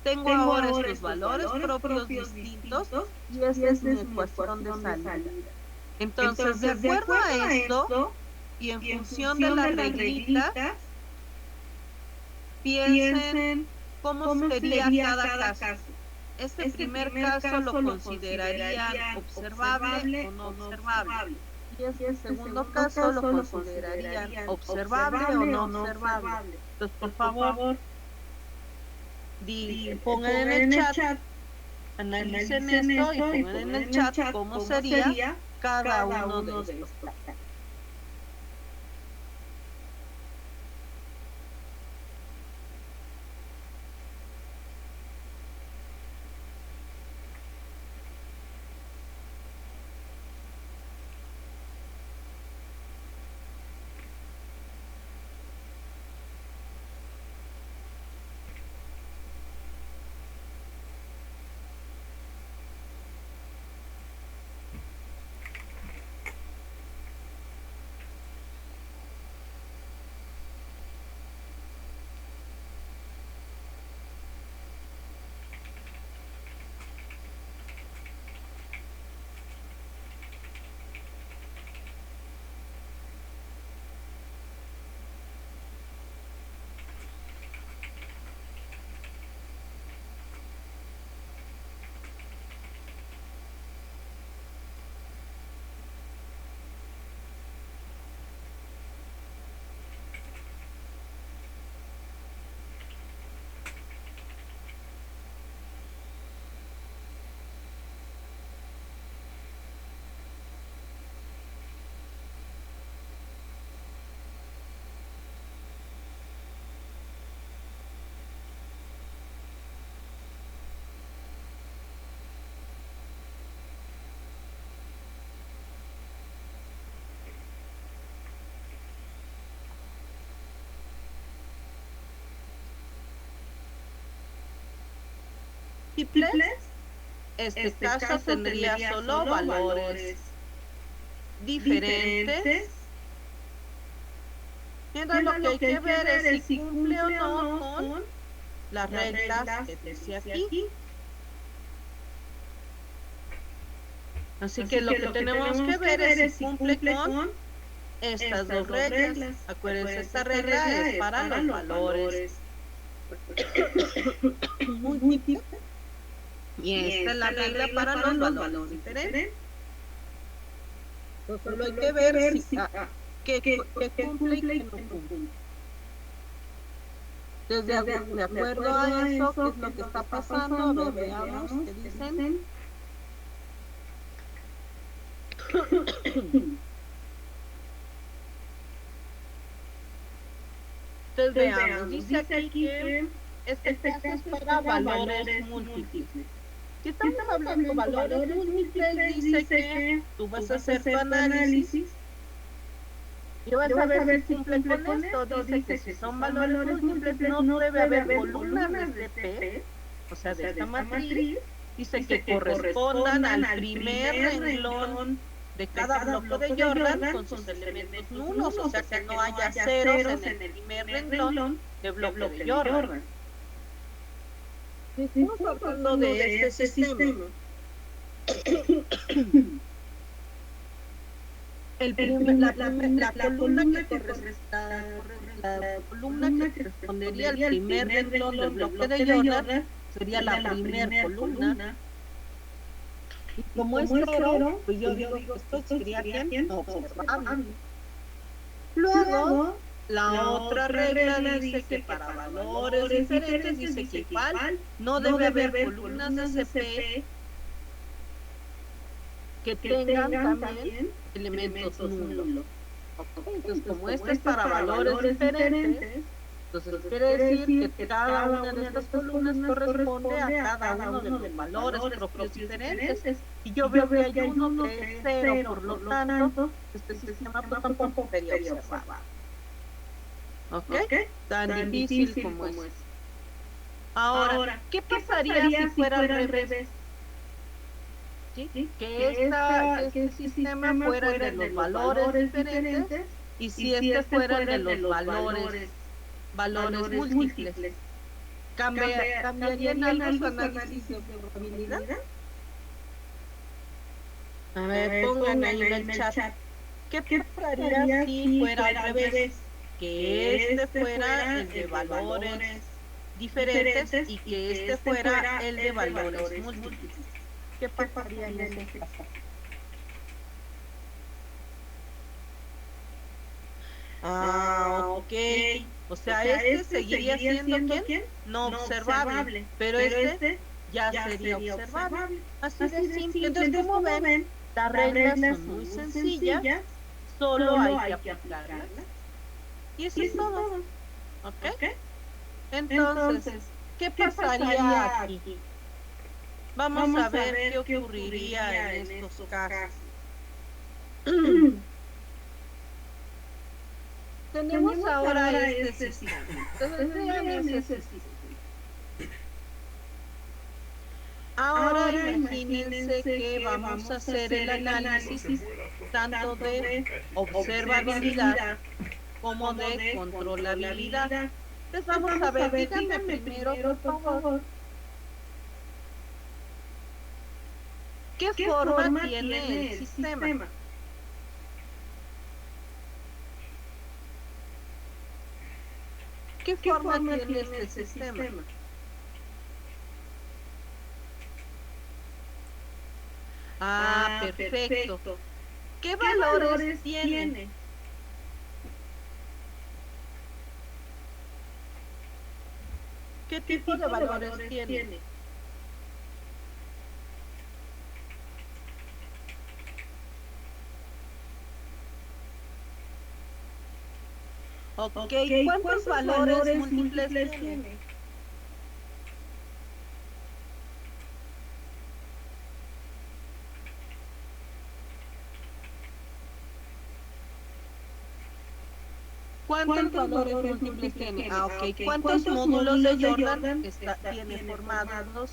Tengo ahora estos valores propios distintos y esta es mi ecuación de salida. Entonces, de acuerdo a esto y en función de las reglitas, piensen cómo sería cada caso. Este primer caso lo considerarían observable o no observable. Y este segundo caso lo considerarían observable o no observable. Entonces, por favor, pongan en el chat, analicen esto y pongan en el chat cómo sería cada uno de estos casos. Múltiples, este caso tendría solo valores diferentes. Entonces lo que hay que ver es si cumple o no con las reglas que dice aquí. Así que lo que tenemos que ver es si cumple con estas dos reglas. Acuérdense, esta regla es para los valores múltiples. Y esta es la regla para los valores diferentes. Entonces solo hay que ver si que cumple y que no cumple. Entonces, de acuerdo a eso, ¿qué es lo que está pasando? A ver, veamos qué dicen. Entonces veamos, dice aquí que este caso es para valores múltiples. Si estamos hablando de valores múltiples, dice que tú vas a hacer tu análisis Y vas a ver si cumple con esto. Dice que si son valores múltiples no debe haber columnas de CP, o sea, de esta matriz. Dice que correspondan al primer renglón de cada bloque de Jordan con sus elementos nulos, o sea, que no haya ceros en el primer renglón de bloque de Jordan. Estamos hablando de este sistema. La columna que correspondería al primer renglón del bloque de Jordan sería la primera columna. Y como es cero, pues yo digo que esto sería bien observable. Luego, la otra regla dice que para valores diferentes dice que igual no debe haber columnas de CP que tengan también elementos nulos. Entonces, como este es para valores diferentes, entonces quiere decir que cada una de estas columnas corresponde a cada uno de los valores propios diferentes. Y yo veo que hay uno que es cero, por lo tanto, este sistema pues tampoco sería observado. ¿Ok? Tan difícil como es. Ahora, ¿qué pasaría si fuera al revés? ¿Sí? Que este sistema fuera de los valores diferentes y si este fuera de los valores múltiples. ¿Cambiarían algo su análisis de probabilidad? A ver, pongan ahí en el chat. ¿Qué pasaría si fuera al revés? Que este fuera el de valores diferentes y que este fuera el de valores múltiples. ¿Qué pasaría en ese caso? Ok. O sea, este seguiría siendo ¿quién? No observable, pero este ya sería observable. Así de simple. Entonces, como ven, las reglas son muy sencillas, solo hay que aplicarlas. Y eso es todo. ¿Ok? Entonces, ¿qué pasaría aquí? Vamos a ver qué ocurriría en estos casos. Tenemos ahora este sistema. Entonces, vean ese sistema. Ahora imagínense que vamos a hacer el análisis tanto de observabilidad como de controlabilidad. Entonces vamos a ver, díganme primero, por favor, ¿qué forma tiene el sistema? ¿Qué forma tiene este sistema? Perfecto. ¿Qué valores tiene? ¿Qué tipo de valores tiene? Ok, ¿cuántos valores múltiples tiene? ¿Cuántos valores múltiples tiene? Ok, ¿cuántos módulos de Jordan tiene formados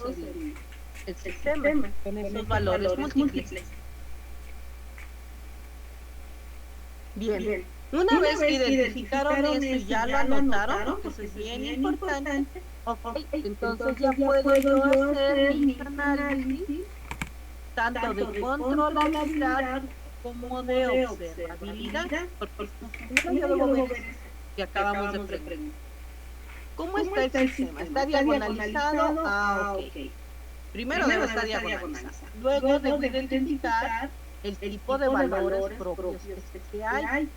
el sistema con esos valores múltiples? Bien. Una vez que identificaron esto y ya lo anotaron, porque es bien importante, entonces ya puedo yo hacer mi análisis tanto de controlabilidad como de observabilidad, porque yo debo ver que acabamos de preguntar. ¿Cómo está el sistema? ¿Está diagonalizado? Ok. Primero debe estar diagonalizado. Luego debo identificar el tipo de valores propios que hay.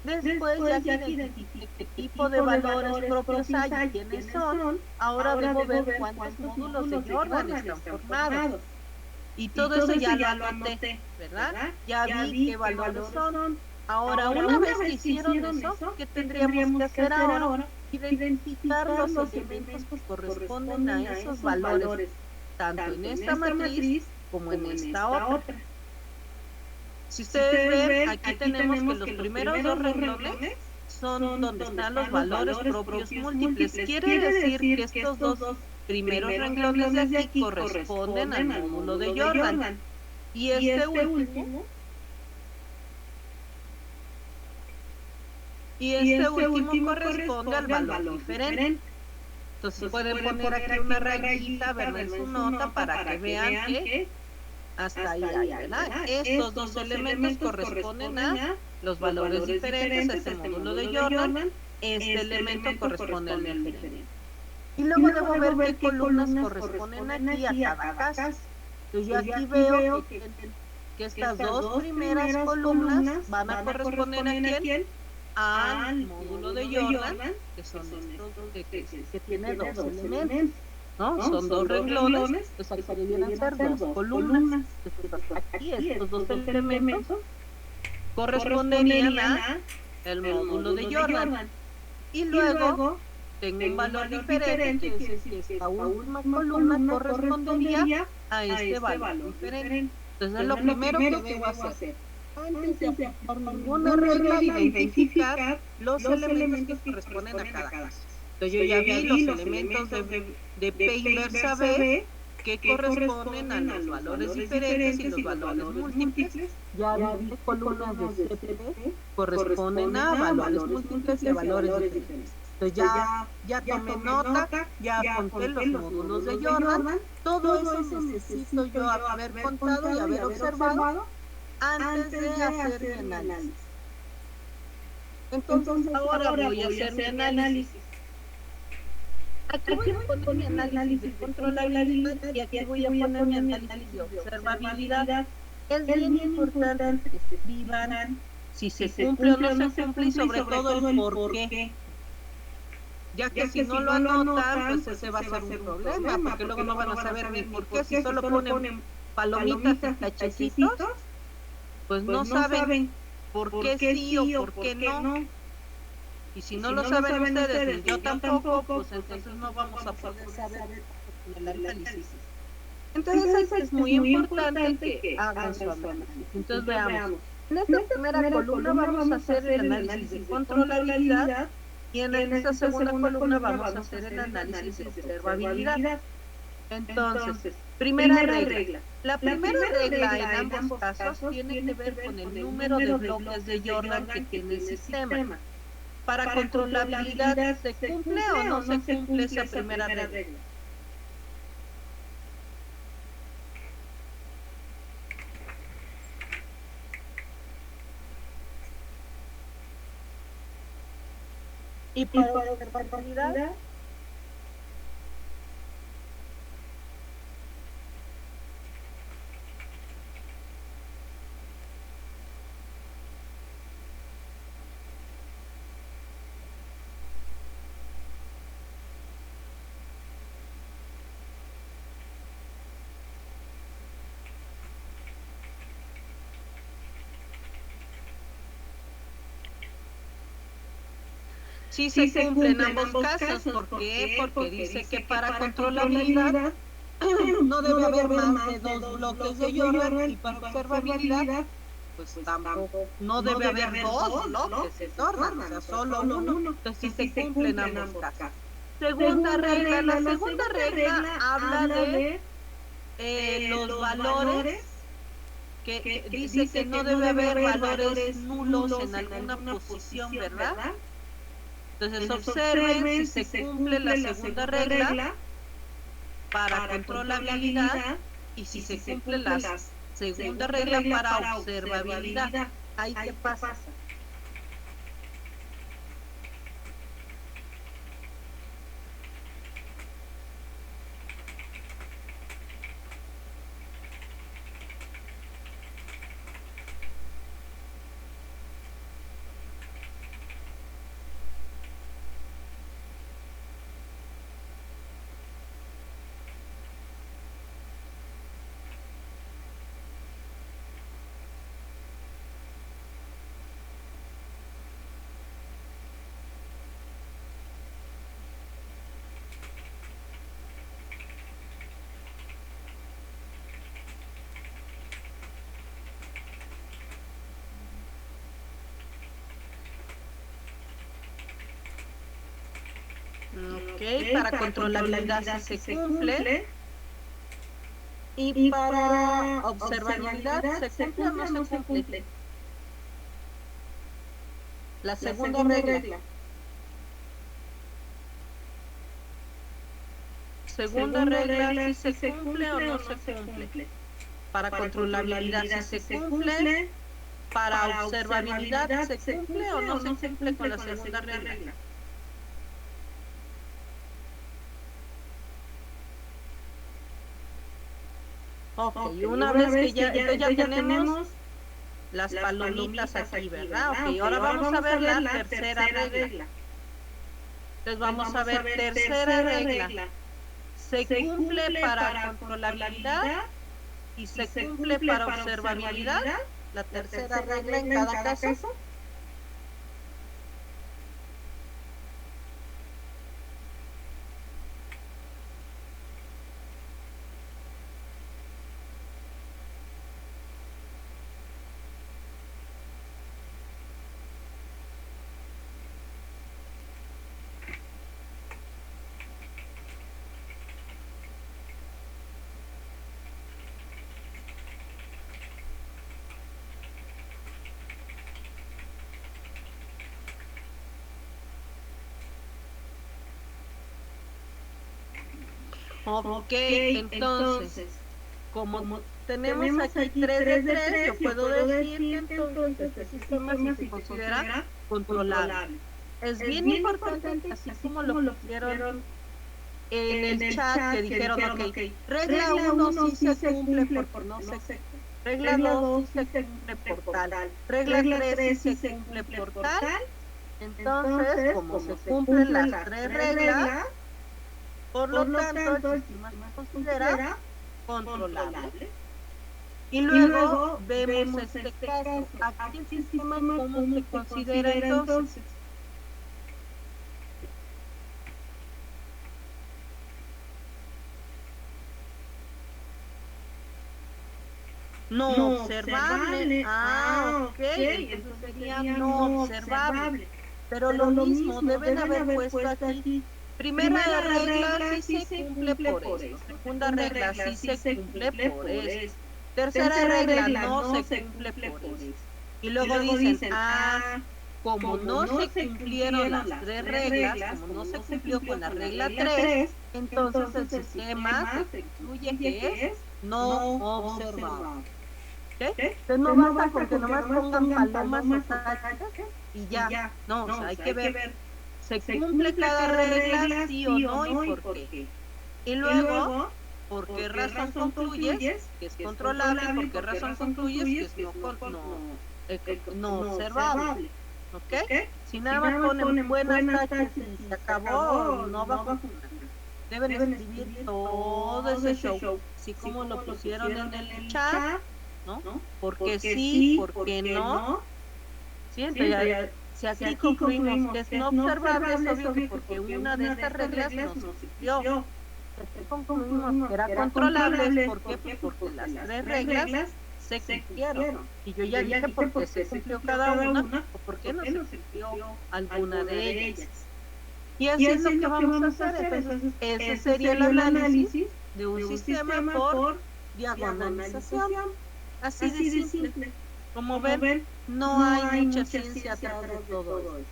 Después ya que identifique qué tipo de valores propios hay y quiénes son, ahora debo ver cuántos módulos de Jordan están formados. Y todo eso ya lo anoté, ¿verdad? Ya vi qué valores son. Ahora, una vez que hicieron eso, ¿qué tendríamos que hacer ahora? Identificar los elementos que corresponden a esos valores, tanto en esta matriz como en esta otra. Si ustedes ven, aquí tenemos que los primeros dos renglones son donde están los valores propios múltiples. Quiere decir que estos dos primeros renglones de aquí corresponden al módulo de Jordan. Y este último corresponde al valor diferente. Entonces pueden poner aquí una rayita, ¿verdad? En su nota para que vean que hasta ahí hay, ¿verdad? Estos dos elementos corresponden a los valores diferentes, a este módulo de Jordan. Este elemento corresponde al diferente. Y luego debo ver qué columnas corresponden aquí a cada caso. Entonces yo aquí veo que estas dos primeras columnas van a corresponder ¿a quién? Al módulo de Jordan, que son estos que tiene dos elementos, ¿no? Son dos renglones, pues aquí deberían ser dos columnas. Aquí estos dos elementos corresponderían a el módulo de Jordan. Y luego tengo un valor diferente, que es que esta última columna correspondería a este valor diferente. Entonces es lo primero que debo hacer. Antes de aplicar ninguna regla, identificar los elementos que corresponden a cada caso. Entonces yo ya vi los elementos de P inversa B que corresponden a los valores diferentes y los valores múltiples. Ya vi que columnas de CP corresponden a valores múltiples y a valores diferentes. Entonces ya tomé nota, ya conté los módulos de Jordan. Todo eso necesito yo haber contado y haber observado antes de hacer mi análisis. Entonces ahora voy a hacer mi análisis. Aquí voy a poner mi análisis de controlabilidad y aquí voy a poner mi análisis de observabilidad. Es bien importante que se escriban si se cumple o no se cumple y sobre todo el por qué. Ya que si no lo anotan, pues ese va a ser un problema, porque luego no van a saber ni por qué. Si solo ponen palomitas y cachecitos, pues no saben por qué sí o por qué no. Y si no lo saben ustedes, ni yo tampoco, pues entonces no vamos a poder saber el análisis. Entonces es muy importante que hagan su análisis. Entonces veamos. En esta primera columna vamos a hacer el análisis de controlabilidad y en esta segunda columna vamos a hacer el análisis de observabilidad. Entonces, primera regla. La primera regla en ambos casos tiene que ver con el número de bloques de Jordan que tiene el sistema. Para controlabilidad, ¿se cumple o no se cumple esa primera regla? Y para observabilidad, sí se cumple en ambos casos. ¿Por qué? Porque dice que para controlabilidad no debe haber más de dos bloques de Jordan y para observabilidad pues tampoco, no debe haber dos bloques de Jordan, o sea, solo uno. Entonces sí se cumple en ambos casos. Segunda regla, la segunda regla habla de los valores, que dice que no debe haber valores nulos en alguna posición, ¿verdad? Entonces observen si se cumple la segunda regla para controlabilidad y si se cumple la segunda regla para observabilidad. Ahí qué pasa. Ok, para controlabilidad si se cumple. Y para observabilidad, ¿se cumple o no se cumple? La segunda regla. Segunda regla, si se cumple o no se cumple. Para controlabilidad, si se cumple. Para observabilidad, ¿se cumple o no se cumple con la segunda regla? Ok, una vez que ya tenemos las palomitas aquí, ¿verdad? Ok, ahora vamos a ver la tercera regla. Entonces vamos a ver tercera regla. Se cumple para controlabilidad y se cumple para observabilidad. La tercera regla en cada caso. Ok, entonces, como tenemos aquí 3 de 3, yo puedo decir que entonces este sistema sí se considera controlable. Es bien importante, así como lo pusieron en el chat, que dijeron, ok, regla 1 sí se cumple porque no se cumple. Regla 2 sí se cumple por tal. Regla 3 sí se cumple por tal. Entonces, como se cumplen las 3 reglas, por lo tanto, el sistema se considera controlable. Y luego vemos este caso. Aquí el sistema, ¿cómo se considera entonces? No observable. Ok. Entonces sería no observable. Pero lo mismo, deben haber puesto aquí. Primera regla sí se cumple por esto. Segunda regla sí se cumple por esto. Tercera regla no se cumple por esto. Y luego dicen, como no se cumplieron las 3 reglas, como no se cumplió con la regla 3, entonces el sistema se concluye que es no observable. ¿Okay? Entonces no basta con que nomás pongan palomas o tachas y ya. No, o sea, hay que ver. ¿Se cumple cada regla, sí o no, y por qué? Y luego, ¿por qué razón concluyes que es controlable? ¿Por qué razón concluyes que es no observable? ¿Ok? Si nada más ponen buenas tachas y se acabó, no va a funcionar. Deben escribir todo ese show, así como lo pusieron en el chat, ¿no? Porque sí, porque no. Sí, entonces si aquí concluimos que es no observable, es obvio que porque una de estas reglas no se cumplió. Si concluimos que era controlable, ¿por qué? Pues porque las 3 reglas se cumplieron. Y yo ya dije por qué se cumplió cada una o por qué no se cumplió alguna de ellas. Y así es lo que vamos a hacer. Entonces, ese sería el análisis de un sistema por diagonalización. Así de simple. Como ven, no hay mucha ciencia atrás de todo esto.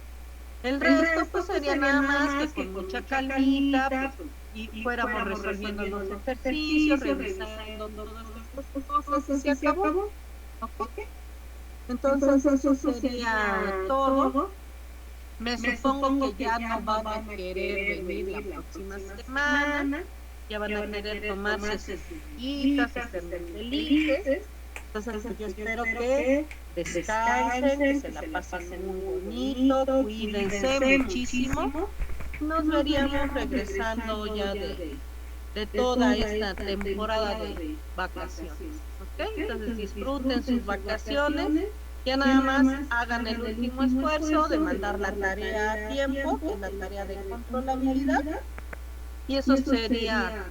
El resto pues sería nada más que con mucha calmita pues, y fuéramos resolviendo los ejercicios, revisando todas estas cosas y se acabó. ¿Okay? Entonces eso sería todo. Me supongo que ya no van a querer venir la próxima semana. Ya van a querer tomarse sus citas, ser felices. Entonces pues, yo espero que descansen, que se la pasen muy bonito, cuídense muchísimo. Nos veríamos regresando ya de toda esta temporada de vacaciones. ¿Okay? Entonces disfruten sus vacaciones. Ya nada más hagan el último esfuerzo de mandar la tarea a tiempo, que es la tarea de controlabilidad. Y eso sería